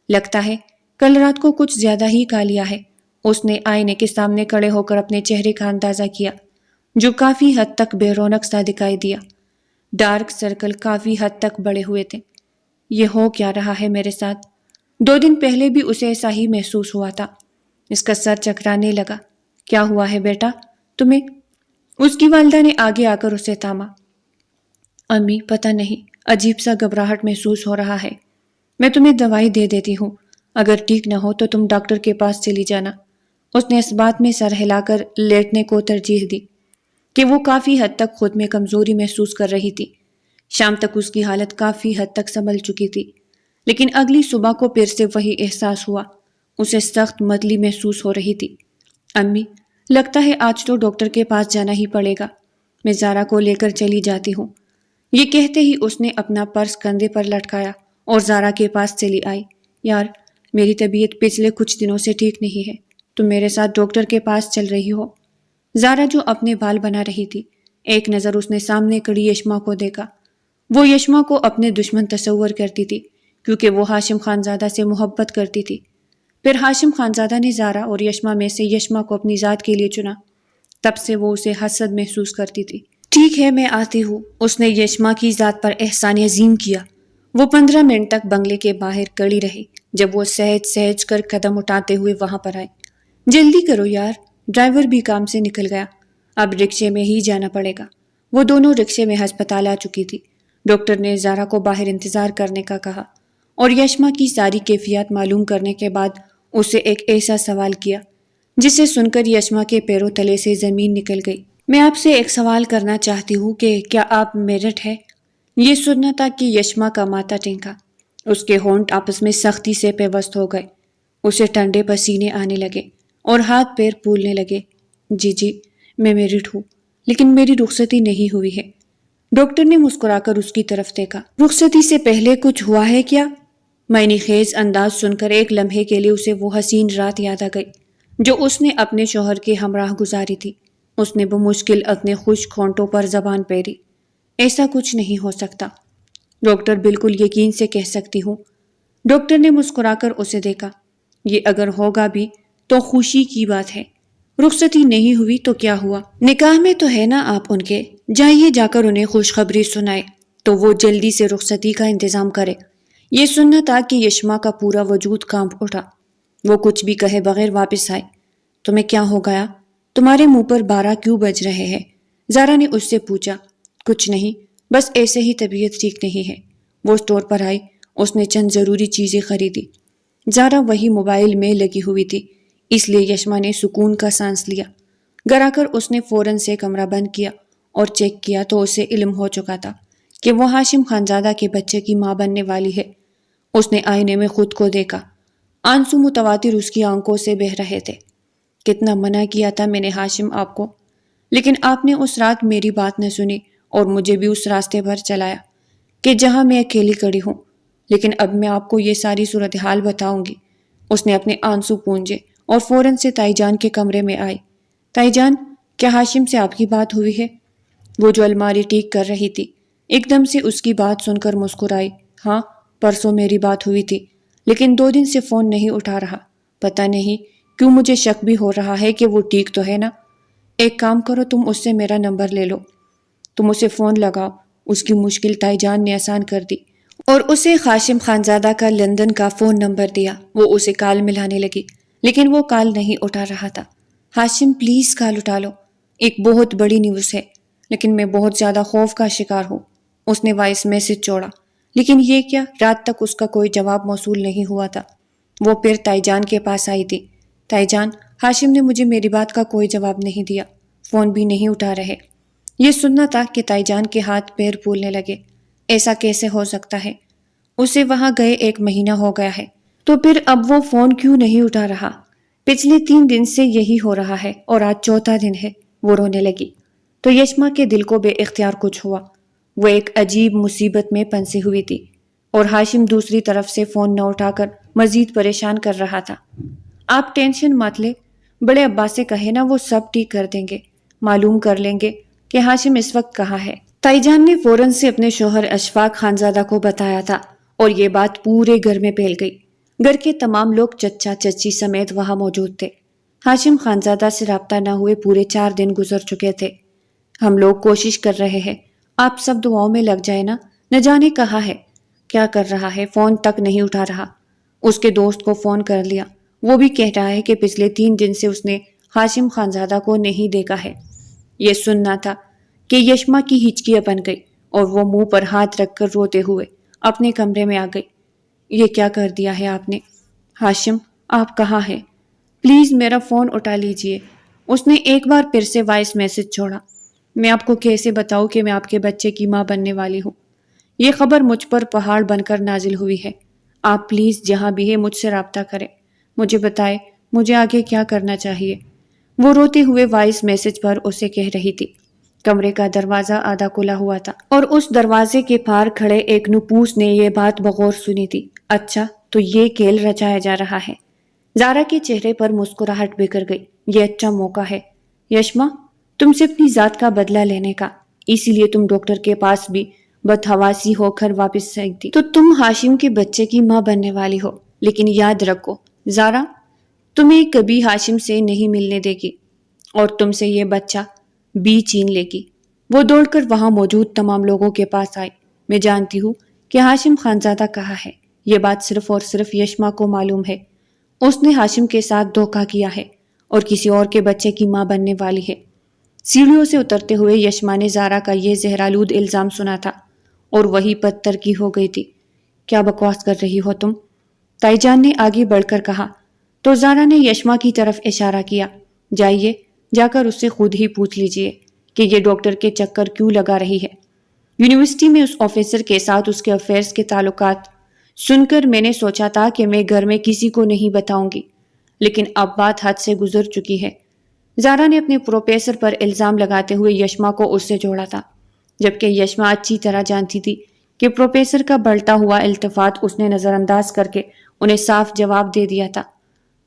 لگتا ہے کل رات کو کچھ زیادہ ہی کھا لیا ہے۔ اس نے آئینے کے سامنے کھڑے ہو کر اپنے چہرے کا اندازہ کیا، جو کافی حد تک بے رونق سا دکھائی دیا۔ ڈارک سرکل کافی حد تک بڑے ہوئے تھے۔ یہ ہو کیا رہا ہے میرے ساتھ؟ 2 دن پہلے بھی اسے ایسا ہی محسوس ہوا تھا۔ اس کا سر چکرانے لگا۔ کیا ہوا ہے بیٹا تمہیں؟ اس کی والدہ نے آگے آ کر اسے تھاما۔ امی پتہ نہیں، عجیب سا گھبراہٹ محسوس ہو رہا ہے۔ میں تمہیں دوائی دے دیتی ہوں، اگر ٹھیک نہ ہو تو تم ڈاکٹر کے پاس چلی جانا۔ اس نے اس بات میں سر ہلا کر لیٹنے کو ترجیح دی کہ وہ کافی حد تک خود میں کمزوری محسوس کر رہی تھی۔ شام تک اس کی حالت کافی حد تک سنبھل چکی تھی، لیکن اگلی صبح کو پھر سے وہی احساس ہوا۔ اسے سخت متلی محسوس ہو رہی تھی۔ امی لگتا ہے آج تو ڈاکٹر کے پاس جانا ہی پڑے گا، میں زارا کو لے کر چلی جاتی ہوں۔ یہ کہتے ہی اس نے اپنا پرس کندھے پر لٹکایا اور زارا کے پاس چلی آئی۔ یار میری طبیعت پچھلے کچھ دنوں سے ٹھیک نہیں ہے، تم میرے ساتھ ڈاکٹر کے پاس چل رہی ہو؟ زارا جو اپنے بال بنا رہی تھی، ایک نظر اس نے سامنے کھڑی یشما کو دیکھا۔ وہ یشما کو اپنے دشمن تصور کرتی تھی کیونکہ وہ ہاشم خانزادہ سے محبت کرتی تھی۔ پھر ہاشم خانزادہ نے زارا اور یشما میں سے یشما کو اپنی ذات کے لیے چنا، تب سے وہ اسے حسد محسوس کرتی تھی۔ ٹھیک ہے میں آتی ہوں، اس نے یشما کی ذات پر احسان عظیم کیا۔ وہ 15 منٹ تک بنگلے کے باہر کھڑی رہی، جب وہ سہج سہج کر قدم اٹھاتے ہوئے وہاں پر آئے۔ جلدی کرو یار، ڈرائیور بھی کام سے نکل گیا، اب رکشے میں ہی جانا پڑے گا۔ وہ دونوں رکشے میں ہسپتال آ چکی تھی۔ ڈاکٹر نے زارا کو باہر انتظار کرنے کا کہا اور یشما کی ساری کیفیات معلوم کرنے کے بعد اسے ایک ایسا سوال کیا جسے سن کر یشما کے پیروں تلے سے زمین نکل گئی۔ میں آپ سے ایک سوال کرنا چاہتی ہوں کہ کیا آپ میرٹ ہے؟ یہ سننا تھا کہ یشما کا ماتھا ٹینکا۔ اس کے ہونٹ آپس میں سختی سے پیوست ہو گئے، اسے ٹھنڈے پسینے آنے لگے اور ہاتھ پیر پھولنے لگے۔ جی میں میرٹ ہوں، لیکن میری رخصتی نہیں ہوئی ہے۔ ڈاکٹر نے مسکرا کر اس کی طرف دیکھا۔ رخصتی سے پہلے کچھ ہوا ہے کیا؟ معنی خیز انداز سن کر ایک لمحے کے لیے اسے وہ حسین رات یاد آ گئی جو اس نے اپنے شوہر کے ہمراہ گزاری تھی۔ اس نے بمشکل اپنے خشک ہونٹوں پر زبان پھیری۔ ایسا کچھ نہیں ہو سکتا، ڈاکٹر بالکل یقین سے کہہ سکتی ہوں۔ ڈاکٹر نے مسکرا کر اسے دیکھا۔ یہ اگر ہوگا بھی تو خوشی کی بات ہے، رخصتی نہیں ہوئی تو کیا ہوا؟ نکاح میں تو ہے نا آپ ان کے، جائیے جا کر انہیں خوشخبری سنائے تو وہ جلدی سے رخصتی کا انتظام کرے۔ یہ سننا تھا کہ یشما کا پورا وجود کانپ اٹھا۔ وہ کچھ بھی کہے بغیر واپس آئے۔ تمہیں کیا ہو گیا؟ تمہارے منہ پر 12 کیوں بج رہے ہیں؟ زارا نے اس سے پوچھا۔ کچھ نہیں، بس ایسے ہی طبیعت ٹھیک نہیں ہے۔ وہ اسٹور پر آئی، اس نے چند ضروری چیزیں خریدی۔ زارا وہی موبائل میں لگی ہوئی تھی، اس لیے یشما نے سکون کا سانس لیا۔ گھر آ کر اس نے فوراً سے کمرہ بند کیا اور چیک کیا تو اسے علم ہو چکا تھا کہ وہ ہاشم خانزادہ کے بچے کی ماں بننے والی ہے۔ اس نے آئینے میں خود کو دیکھا، آنسو متواتر اس کی آنکھوں سے بہہ رہے تھے۔ کتنا منع کیا تھا میں نے ہاشم آپ کو، لیکن آپ نے اس رات میری بات نہ سنی اور مجھے بھی اس راستے پر چلایا کہ جہاں میں اکیلی کھڑی ہوں۔ لیکن اب میں آپ کو یہ ساری صورتحال بتاؤں گی۔ اس نے اپنے آنسو پونجے اور فوراً سے تائی جان کے کمرے میں آئی۔ تائی جان، کیا ہاشم سے آپ کی بات ہوئی ہے؟ وہ جو الماری ٹھیک کر رہی تھی ایک دم سے اس کی بات سن کر مسکرائی۔ ہاں، پرسوں میری بات ہوئی تھی، لیکن 2 دن سے فون نہیں اٹھا رہا۔ پتہ نہیں کیوں مجھے شک بھی ہو رہا ہے کہ وہ ٹھیک تو ہے نا۔ ایک کام کرو، تم اس سے میرا نمبر لے لو، تم اسے فون لگاؤ۔ اس کی مشکل تائی جان نے آسان کر دی اور اسے ہاشم خانزادہ کا لندن کا فون نمبر دیا۔ وہ اسے کال ملانے لگی، لیکن وہ کال نہیں اٹھا رہا تھا۔ ہاشم پلیز کال اٹھا لو، ایک بہت بڑی نیوز ہے، لیکن میں بہت زیادہ خوف کا شکار ہوں۔ اس نے وائس میسج چھوڑا، لیکن یہ کیا، رات تک اس کا کوئی جواب موصول نہیں ہوا تھا۔ وہ پھر تائی جان کے پاس آئی تھی۔ تائی جان، ہاشم نے مجھے میری بات کا کوئی جواب نہیں دیا، فون بھی نہیں اٹھا رہے۔ یہ سننا تھا کہ تائی جان کے ہاتھ پیر پھولنے لگے۔ ایسا کیسے ہو سکتا ہے؟ اسے وہاں گئے 1 مہینہ ہو گیا ہے، تو پھر اب وہ فون کیوں نہیں اٹھا رہا؟ پچھلے 3 دن سے یہی ہو رہا ہے اور آج 4تھا دن ہے۔ وہ رونے لگی تو یشما کے دل کو بے اختیار کچھ ہوا۔ وہ ایک عجیب مصیبت میں پھنسی ہوئی تھی اور ہاشم دوسری طرف سے فون نہ اٹھا کر مزید پریشان کر رہا تھا۔ آپ ٹینشن مت لے، بڑے ابا سے کہے نا، وہ سب ٹھیک کر دیں گے، معلوم کر لیں گے کہ ہاشم اس وقت کہاں ہے۔ تائی جان نے فوراً سے اپنے شوہر اشفاق خانزادہ کو بتایا تھا اور یہ بات پورے گھر میں پھیل گئی۔ گھر کے تمام لوگ چچا چچی سمیت وہاں موجود تھے۔ ہاشم خانزادہ سے رابطہ نہ ہوئے پورے 4 دن گزر چکے تھے۔ ہم لوگ کوشش کر رہے ہیں، آپ سب دعاؤں میں لگ جائے نا۔ نہ جانے کہاں ہے، کیا کر رہا ہے، فون تک نہیں اٹھا رہا۔ اس کے دوست کو فون کر لیا، وہ بھی کہہ رہا ہے کہ پچھلے 3 دن سے اس نے ہاشم خانزادہ کو نہیں دیکھا ہے۔ یہ سننا تھا کہ یشما کی ہچکیاں بن گئی اور وہ منہ پر ہاتھ رکھ کر روتے ہوئے اپنے کمرے میں آ گئی۔ یہ کیا کر دیا ہے آپ نے؟ ہاشم، آپ کہاں ہیں؟ پلیز میرا فون اٹھا لیجئے۔ اس نے ایک بار پھر سے وائس میسج چھوڑا۔ میں آپ کو کیسے بتاؤں کہ میں آپ کے بچے کی ماں بننے والی ہوں؟ یہ خبر مجھ پر پہاڑ بن کر نازل ہوئی ہے۔ آپ پلیز جہاں بھی ہے مجھ سے رابطہ کریں، مجھے بتائے مجھے آگے کیا کرنا چاہیے۔ وہ روتے ہوئے وائس میسج پر اسے کہہ رہی تھی۔ کمرے کا دروازہ آدھا کھلا ہوا تھا اور اس دروازے کے پار کھڑے ایک نپوس نے یہ بات بغور سنی تھی۔ اچھا، تو یہ کھیل رچایا جا رہا ہے۔ زارا کے چہرے پر مسکراہٹ بکھر گئی۔ یہ اچھا موقع ہے یشما تم سے اپنی ذات کا بدلہ لینے کا، اسی لیے تم ڈاکٹر کے پاس بھی بدحواسی ہو کر واپس سیکھ دی تو تم ہاشم کے بچے کی ماں بننے والی ہو۔ لیکن یاد رکھو زارا، تمہیں کبھی ہاشم سے نہیں ملنے دے گی اور تم سے یہ بچہ بھی چھین لے گی۔ وہ دوڑ کر وہاں موجود تمام لوگوں کے پاس آئی۔ میں جانتی ہوں کہ ہاشم خانزادہ کہاں ہے، یہ بات صرف اور صرف یشما کو معلوم ہے۔ اس نے ہاشم کے ساتھ دھوکہ کیا ہے اور کسی اور کے بچے کی ماں بننے والی ہے۔ سیڑھیوں سے اترتے ہوئے یشما نے زارا کا یہ زہرآلود الزام سنا تھا اور وہی پتھر کی ہو گئی تھی۔ کیا بکواس کر رہی ہو تم؟ تائی جان نے آگے بڑھ کر کہا تو زارا نے یشما کی طرف اشارہ کیا۔ جائیے، جا کر اس سے خود ہی پوچھ لیجئے کہ یہ ڈاکٹر کے چکر کیوں لگا رہی ہے۔ یونیورسٹی میں اس آفیسر کے ساتھ اس کے افیئرز کے تعلقات سن کر میں نے سوچا تھا کہ میں گھر میں کسی کو نہیں بتاؤں گی، لیکن اب بات حد سے گزر چکی ہے۔ زارا نے اپنے پروفیسر پر الزام لگاتے ہوئے یشما کو اس سے جوڑا تھا، جبکہ یشما اچھی طرح جانتی تھی کہ پروفیسر کا بڑھتا ہوا التفات اس نے نظر انداز کر کے انہیں صاف جواب دے دیا تھا۔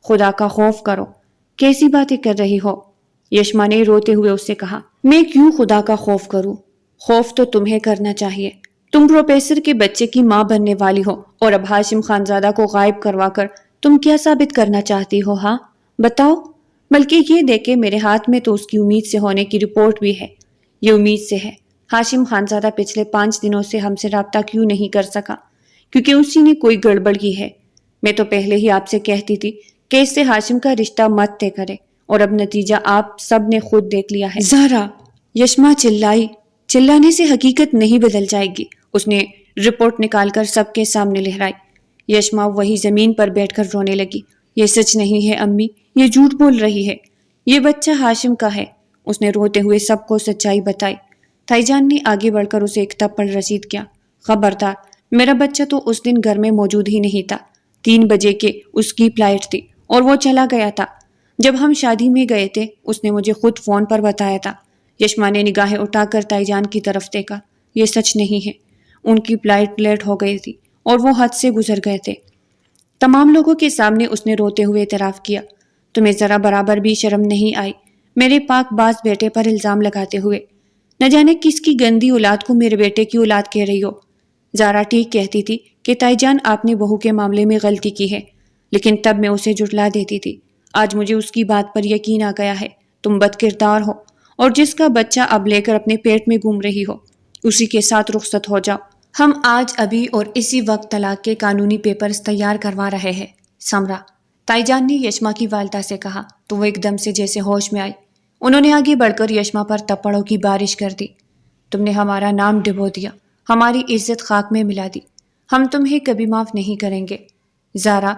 خدا کا خوف کرو، کیسی باتیں کر رہی ہو؟ یشما نے روتے ہوئے اس سے کہا۔ میں کیوں خدا کا خوف کروں؟ خوف تو تمہیں کرنا چاہیے۔ تم پروفیسر کے بچے کی ماں بننے والی ہو اور اب ہاشم خانزادہ کو غائب کروا کر تم کیا ثابت کرنا چاہتی ہو؟ ہاں بتاؤ۔ بلکہ یہ دیکھے میرے ہاتھ میں تو اس کی امید سے ہونے کی رپورٹ بھی ہے۔ یہ امید سے ہے ہاشم خانزادہ پچھلے 5 دنوں سے ہم سے رابطہ کیوں نہیں کر سکا، کیونکہ اسی نے کوئی گڑبڑ کی ہے۔ میں تو پہلے ہی آپ سے کہتی تھی کہ اس سے ہاشم کا رشتہ مت طے کرے، اور اب نتیجہ آپ سب نے خود دیکھ لیا ہے۔ زہرا، یشما چلائی۔ چلانے سے حقیقت نہیں بدل جائے گی۔ اس نے رپورٹ نکال کر سب کے سامنے لہرائی۔ یشما وہی زمین پر بیٹھ کر رونے لگی۔ یہ سچ نہیں ہے امی، یہ جھوٹ بول رہی ہے، یہ بچہ ہاشم کا ہے۔ اس نے روتے ہوئے سب کو سچائی بتائی۔ تائی جان نے آگے بڑھ کر اسے ایک تھپڑ رسید کیا۔ خبردار، میرا بچہ تو اس دن گھر میں موجود ہی نہیں تھا۔ 3 بجے کے اس کی فلائٹ تھی اور وہ چلا گیا تھا۔ جب ہم شادی میں گئے تھے اس نے مجھے خود فون پر بتایا تھا۔ یشما نے نگاہیں اٹھا کر تائی جان کی طرف دیکھا۔ یہ سچ نہیں ہے، ان کی فلائٹ لیٹ ہو گئی تھی اور وہ حد سے گزر گئے تھے۔ تمام لوگوں کے سامنے اس نے روتے ہوئے اعتراف کیا۔ تمہیں ذرا برابر بھی شرم نہیں آئی میرے پاک باز بیٹے پر الزام لگاتے ہوئے؟ نہ جانے کس کی گندی اولاد کو میرے بیٹے کی اولاد کہہ رہی ہو۔ زارا ٹھیک کہتی تھی کہ تائی جان آپ نے بہو کے معاملے میں غلطی کی ہے، لیکن تب میں اسے جھٹلا دیتی تھی۔ آج مجھے اس کی بات پر یقین آ گیا ہے۔ تم بد کردار ہو اور جس کا بچہ اب لے کر اپنے پیٹ میں گھوم رہی ہو اسی کے ساتھ رخصت ہو جاؤ۔ ہم آج ابھی اور اسی وقت طلاق کے قانونی پیپرز تیار کروا رہے ہیں۔ سمرا، تائی جان نے یشما کی والدہ سے کہا تو وہ ایک دم سے جیسے ہوش میں آئی۔ انہوں نے آگے بڑھ کر یشما پر تپڑوں کی بارش کر دی۔ تم نے ہمارا نام ڈبو دیا، ہماری عزت خاک میں ملا دی، ہم تمہیں کبھی معاف نہیں کریں گے۔ زارا،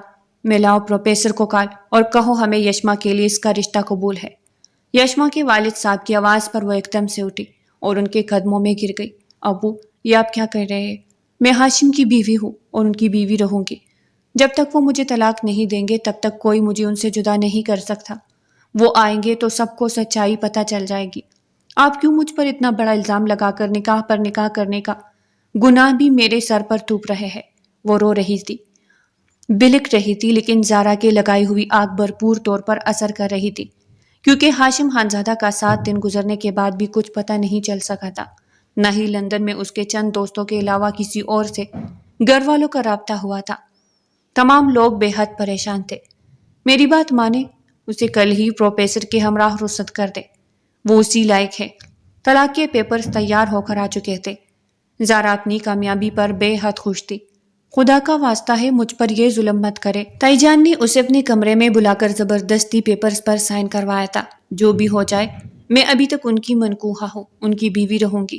ملاؤ پروفیسر کو کال اور کہو ہمیں یشما کے لیے اس کا رشتہ قبول ہے۔ یشما کے والد صاحب کی آواز پر وہ ایک دم سے اٹھی اور ان کے قدموں میں گر گئی۔ ابو، یہ آپ کیا کر رہے ہیں؟ میں ہاشم کی بیوی ہوں اور ان کی بیوی رہوں گی۔ جب تک وہ مجھے طلاق نہیں دیں گے تب تک کوئی مجھے ان سے جدا نہیں کر سکتا۔ وہ آئیں گے تو سب کو سچائی پتہ چل جائے گی۔ آپ کیوں مجھ پر اتنا بڑا الزام لگا کر نکاح پر نکاح کرنے کا گناہ بھی میرے سر پر تھوپ رہے ہیں؟ وہ رو رہی تھی، بلک رہی تھی، لیکن زارا کے لگائی ہوئی آگ بھرپور طور پر اثر کر رہی تھی، کیونکہ ہاشم خانزادہ کا 7 دن گزرنے کے بعد بھی کچھ پتہ نہیں چل سکا تھا۔ نہ ہی لندن میں اس کے چند دوستوں کے علاوہ کسی اور سے گھر والوں کا رابطہ ہوا تھا۔ تمام لوگ بے حد پریشان تھے۔ میری بات مانے، اسے کل ہی پروفیسر کے ہمراہ رخصت کر دے، وہ اسی لائق ہے۔ طلاق کے پیپرز تیار ہو کر آ چکے تھے۔ زارا اپنی کامیابی پر بے حد خوش تھی۔ خدا کا واسطہ ہے مجھ پر یہ ظلم مت کرے۔ تائی جان نے اسے اپنے کمرے میں بلا کر زبردستی پیپرز پر سائن کروایا تھا۔ جو بھی ہو جائے، میں ابھی تک ان کی منکوحہ ہوں، ان کی بیوی رہوں گی۔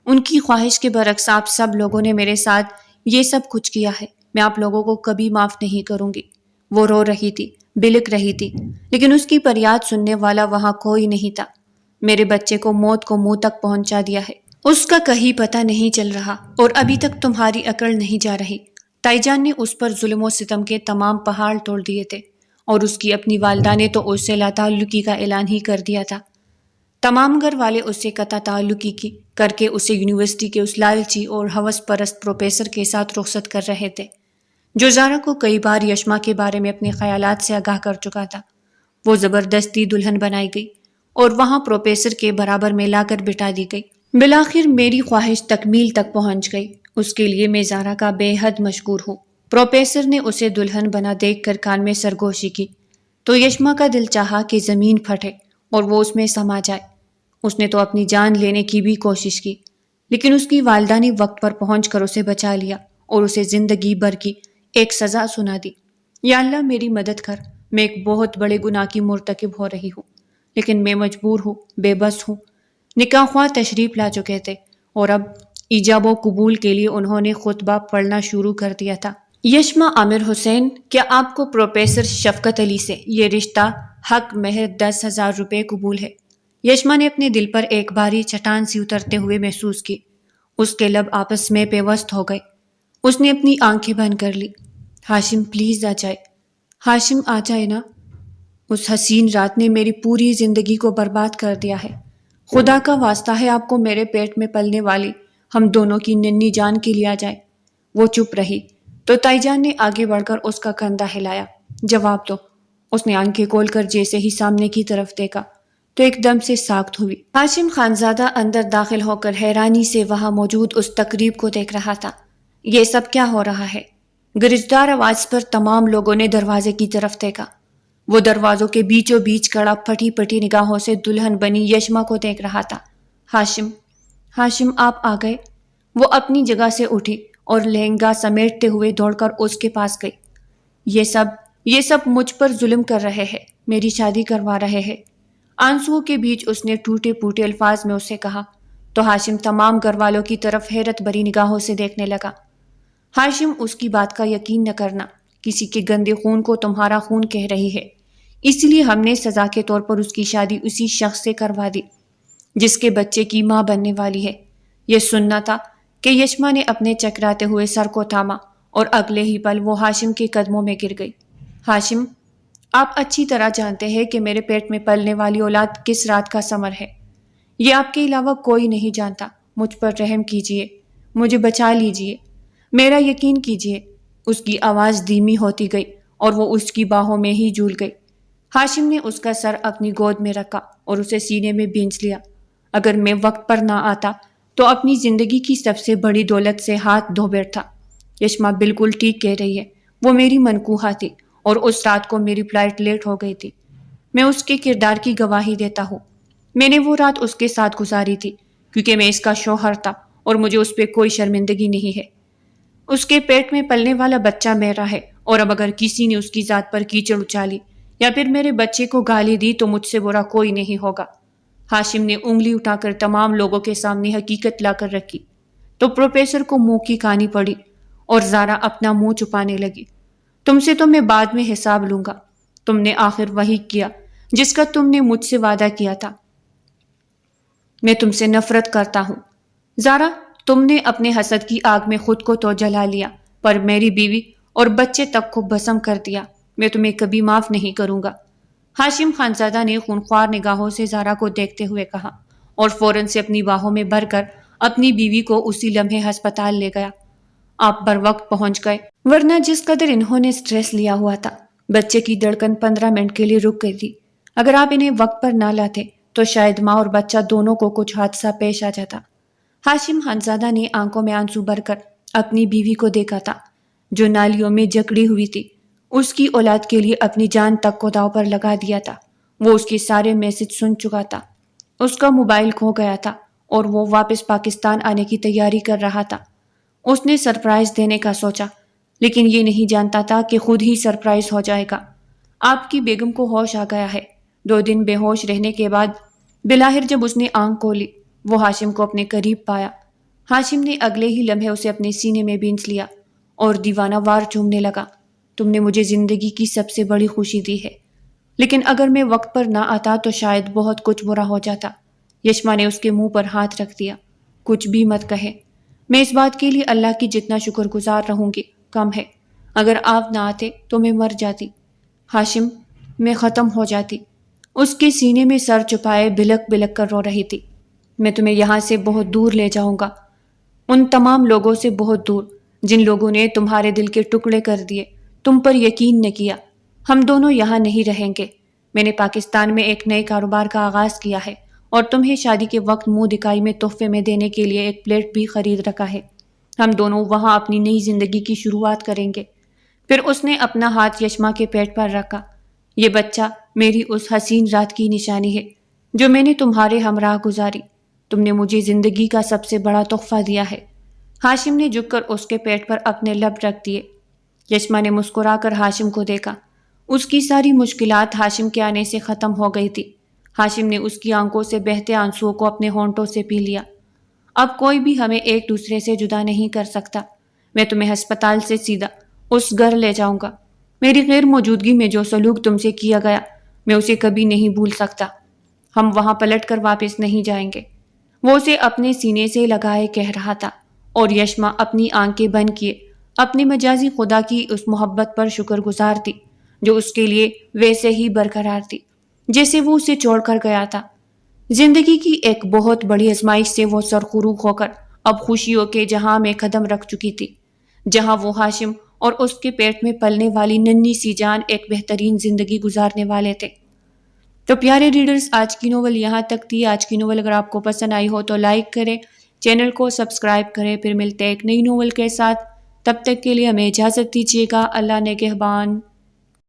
ان کی خواہش کے برعکس آپ سب لوگوں نے میرے ساتھ یہ سب کچھ کیا ہے، میں آپ لوگوں کو کبھی معاف نہیں کروں گی۔ وہ رو رہی تھی، بلک رہی تھی، لیکن اس کی فریاد سننے والا وہاں کوئی نہیں تھا۔ میرے بچے کو موت کو منہ تک پہنچا دیا ہے، اس کا کہیں پتہ نہیں چل رہا اور ابھی تک تمہاری عقل نہیں جا رہی۔ تائی جان نے اس پر ظلم و ستم کے تمام پہاڑ توڑ دیے تھے اور اس کی اپنی والدہ نے تو اس سے لا تعلقی کا اعلان ہی کر دیا تھا۔ تمام گھر والے اس سے قطع تعلقی کی کر کے اسے یونیورسٹی کے اس لالچی اور ہوس پرست پروفیسر کے ساتھ رخصت کر رہے تھے، جو زارا کو کئی بار یشما کے بارے میں اپنے خیالات سے آگاہ کر چکا تھا۔ وہ زبردستی دلہن بنائی گئی اور وہاں پروفیسر کے برابر میں لا کر بٹھا دی گئی۔ بالآخر میری خواہش تکمیل تک پہنچ گئی، اس کے لیے میں زارا کا بے حد مشکور ہوں۔ پروفیسر نے اسے دلہن بنا دیکھ کر کان میں سرگوشی کی تو یشما کا دل چاہا کہ زمین پھٹے اور وہ اس میں سما جائے۔ اس نے تو اپنی جان لینے کی بھی کوشش کی، لیکن اس کی والدہ نے وقت پر پہنچ کر اسے بچا لیا اور اسے زندگی بھر کی ایک سزا سنا دی۔ یا اللہ میری مدد کر، میں ایک بہت بڑے گناہ کی مرتکب ہو رہی ہوں، لیکن میں مجبور ہوں، بے بس ہوں۔ نکاح خواہ تشریف لا چکے تھے اور اب ایجاب و قبول کے لیے انہوں نے خطبہ پڑھنا شروع کر دیا تھا۔ یشما عامر حسین، کیا آپ کو پروفیسر شفقت علی سے یہ رشتہ حق مہر 10,000 روپے قبول ہے؟ یشما نے اپنے دل پر ایک باری چٹان سی اترتے ہوئے محسوس کی۔ اس کے لب آپس میں پیوست ہو گئے۔ اس نے اپنی آنکھیں بند کر لی۔ ہاشم پلیز آ جائے، ہاشم آ جائے نا۔ اس حسین رات نے میری پوری زندگی کو برباد کر دیا ہے۔ خدا کا واسطہ ہے آپ کو میرے پیٹ میں پلنے والی ہم دونوں کی ننھی جان کے لیے آ جائے۔ وہ چپ رہی تو تائی جان نے آگے بڑھ کر اس کا کندھا ہلایا۔ جواب دو۔ اس نے آنکھیں کھول کر جیسے ہی سامنے کی طرف دیکھا تو ایک دم سے ساکت ہوئی۔ ہاشم خانزادہ اندر داخل ہو کر حیرانی سے وہاں موجود اس تقریب کو دیکھ رہا تھا۔ یہ سب کیا ہو رہا ہے؟ گرجدار آواز پر تمام لوگوں نے دروازے کی طرف دیکھا۔ وہ دروازوں کے بیچوں بیچ کھڑا پھٹی پھٹی نگاہوں سے دلہن بنی یشما کو دیکھ رہا تھا۔ ہاشم، ہاشم آپ آ گئے۔ وہ اپنی جگہ سے اٹھی اور لہنگا سمیٹتے ہوئے دوڑ کر اس کے پاس گئی۔ یہ سب مجھ پر ظلم کر رہے ہیں، میری شادی کروا رہے ہیں۔ آنسوؤں کے بیچ اس نے ٹوٹے پھوٹے الفاظ میں اسے کہا تو ہاشم تمام گھر والوں کی طرف حیرت بھری نگاہوں سے دیکھنے لگا۔ ہاشم، اس کی بات کا یقین نہ کرنا، کسی کے گندے خون کو تمہارا خون کہہ رہی ہے، اس لیے ہم نے سزا کے طور پر اس کی شادی اسی شخص سے کروا دی۔ جس کے بچے کی ماں بننے والی ہے۔ یہ سننا تھا کہ یشما نے اپنے چکراتے ہوئے سر کو تھاما اور اگلے ہی پل وہ ہاشم کے قدموں میں گر گئی۔ ہاشم، آپ اچھی طرح جانتے ہیں کہ میرے پیٹ میں پلنے والی اولاد کس رات کا ثمر ہے۔ یہ آپ کے علاوہ کوئی نہیں جانتا۔ مجھ پر رحم کیجیے، مجھے بچا لیجیے، میرا یقین کیجیے۔ اس کی آواز دھیمی ہوتی گئی اور وہ اس کی باہوں میں ہی جھول گئی۔ ہاشم نے اس کا سر اپنی گود میں رکھا اور اسے سینے میں بھینچ لیا۔ اگر میں وقت پر نہ آتا تو اپنی زندگی کی سب سے بڑی دولت سے ہاتھ دھو بیٹھتا۔ یشما بالکل ٹھیک کہہ رہی ہے، وہ میری منکوہا تھی اور اس رات کو میری فلائٹ لیٹ ہو گئی تھی۔ میں اس کے کردار کی گواہی دیتا ہوں۔ میں نے وہ رات اس کے ساتھ گزاری تھی کیونکہ میں اس کا شوہر تھا اور مجھے اس پہ کوئی شرمندگی نہیں ہے۔ اس کے پیٹ میں پلنے والا بچہ میرا ہے، اور اب اگر کسی نے اس کی ذات پر کیچڑ اچالی یا پھر میرے بچے کو گالی دی تو مجھ سے برا کوئی نہیں ہوگا۔ ہاشم نے انگلی اٹھا کر تمام لوگوں کے سامنے حقیقت لا کر رکھی تو پروفیسر کو منہ کی کہانی پڑی اور زارا اپنا منہ چھپانے لگی۔ تم سے تو میں بعد میں حساب لوں گا۔ تم نے آخر وہی کیا جس کا تم نے مجھ سے وعدہ کیا تھا۔ میں تم سے نفرت کرتا ہوں۔ زارا، تم نے اپنے حسد کی آگ میں خود کو تو جلا لیا، پر میری بیوی اور بچے تک کو بھسم کر دیا۔ میں تمہیں کبھی معاف نہیں کروں گا۔ ہاشم خانزادہ نے خونخوار نگاہوں سے زارا کو دیکھتے ہوئے کہا اور فوراً سے اپنی باہوں میں بھر کر اپنی بیوی کو اسی لمحے ہسپتال لے گیا۔ آپ بر وقت پہنچ گئے، ورنہ جس قدر انہوں نے سٹریس لیا ہوا تھا، بچے کی دھڑکن 15 منٹ کے لیے رک گئی تھی۔ اگر آپ انہیں وقت پر نہ لاتے تو شاید ماں اور بچہ دونوں کو کچھ حادثہ پیش آ جاتا۔ ہاشم خانزادہ نے آنکھوں میں آنسو بھر کر اپنی بیوی کو دیکھا تھا جو نالیوں میں جکڑی ہوئی تھی۔ اس کی اولاد کے لیے اپنی جان تک کو داؤ پر لگا دیا تھا۔ وہ اس کے سارے میسج سن چکا تھا۔ اس کا موبائل کھو گیا تھا اور وہ واپس پاکستان آنے کی تیاری کر رہا تھا۔ اس نے سرپرائز دینے کا سوچا، لیکن یہ نہیں جانتا تھا کہ خود ہی سرپرائز ہو جائے گا۔ آپ کی بیگم کو ہوش آ گیا ہے۔ 2 دن بے ہوش رہنے کے بعد بلاخر جب اس نے آنکھ کھولی، وہ ہاشم کو اپنے قریب پایا۔ ہاشم نے اگلے ہی لمحے اسے اپنے سینے میں بھینچ لیا اور دیوانہ وار چومنے لگا۔ تم نے مجھے زندگی کی سب سے بڑی خوشی دی ہے، لیکن اگر میں وقت پر نہ آتا تو شاید بہت کچھ برا ہو جاتا۔ یشما نے اس کے منہ پر ہاتھ رکھ دیا۔ کچھ بھی مت کہے، میں اس بات کے لیے اللہ کی جتنا شکر گزار رہوں گی کم ہے۔ اگر آپ نہ آتے تو میں مر جاتی ہاشم، میں ختم ہو جاتی۔ اس کے سینے میں سر چھپائے بلک بلک کر رو رہی تھی۔ میں تمہیں یہاں سے بہت دور لے جاؤں گا، ان تمام لوگوں سے بہت دور جن لوگوں نے تمہارے دل کے ٹکڑے کر دیے، تم پر یقین نہ کیا۔ ہم دونوں یہاں نہیں رہیں گے۔ میں نے پاکستان میں ایک نئے کاروبار کا آغاز کیا ہے اور تمہیں شادی کے وقت منہ دکھائی میں تحفے میں دینے کے لیے ایک پلیٹ بھی خرید رکھا ہے۔ ہم دونوں وہاں اپنی نئی زندگی کی شروعات کریں گے۔ پھر اس نے اپنا ہاتھ یشما کے پیٹ پر رکھا۔ یہ بچہ میری اس حسین رات کی نشانی ہے جو میں نے تمہارے ہمراہ گزاری۔ تم نے مجھے زندگی کا سب سے بڑا تحفہ دیا ہے۔ ہاشم نے جھک کر اس کے پیٹ پر اپنے لب رکھ دیے۔ یشما نے مسکرا کر ہاشم کو دیکھا۔ اس کی ساری مشکلات ہاشم کے آنے سے ختم ہو گئی تھی۔ ہاشم نے اس کی آنکھوں سے بہتے آنسوؤں کو اپنے ہونٹوں سے پی لیا۔ اب کوئی بھی ہمیں ایک دوسرے سے جدا نہیں کر سکتا۔ میں تمہیں ہسپتال سے سیدھا اس گھر لے جاؤں گا۔ میری غیر موجودگی میں جو سلوک تم سے کیا گیا، میں اسے کبھی نہیں بھول سکتا۔ ہم وہاں پلٹ کر واپس نہیں جائیں گے۔ وہ اسے اپنے سینے سے لگائے کہہ رہا تھا اور یشما اپنی آنکھیں بند کیے اپنے مجازی خدا کی اس محبت پر شکر گزار تھی جو اس کے لیے ویسے ہی برقرار تھی جیسے وہ اسے چھوڑ کر گیا تھا۔ زندگی کی ایک بہت بڑی آزمائش سے وہ سرخروغ ہو کر اب خوشیوں کے جہاں میں قدم رکھ چکی تھی، جہاں وہ ہاشم اور اس کے پیٹ میں پلنے والی ننھی سی جان ایک بہترین زندگی گزارنے والے تھے۔ تو پیارے ریڈرز، آج کی ناول یہاں تک تھی۔ آج کی ناول اگر آپ کو پسند آئی ہو تو لائک کریں، چینل کو سبسکرائب کریں۔ پھر ملتے ہیں ایک نئی ناول کے ساتھ، تب تک کے لیے ہمیں اجازت دیجیے گا۔ اللہ نگہبان۔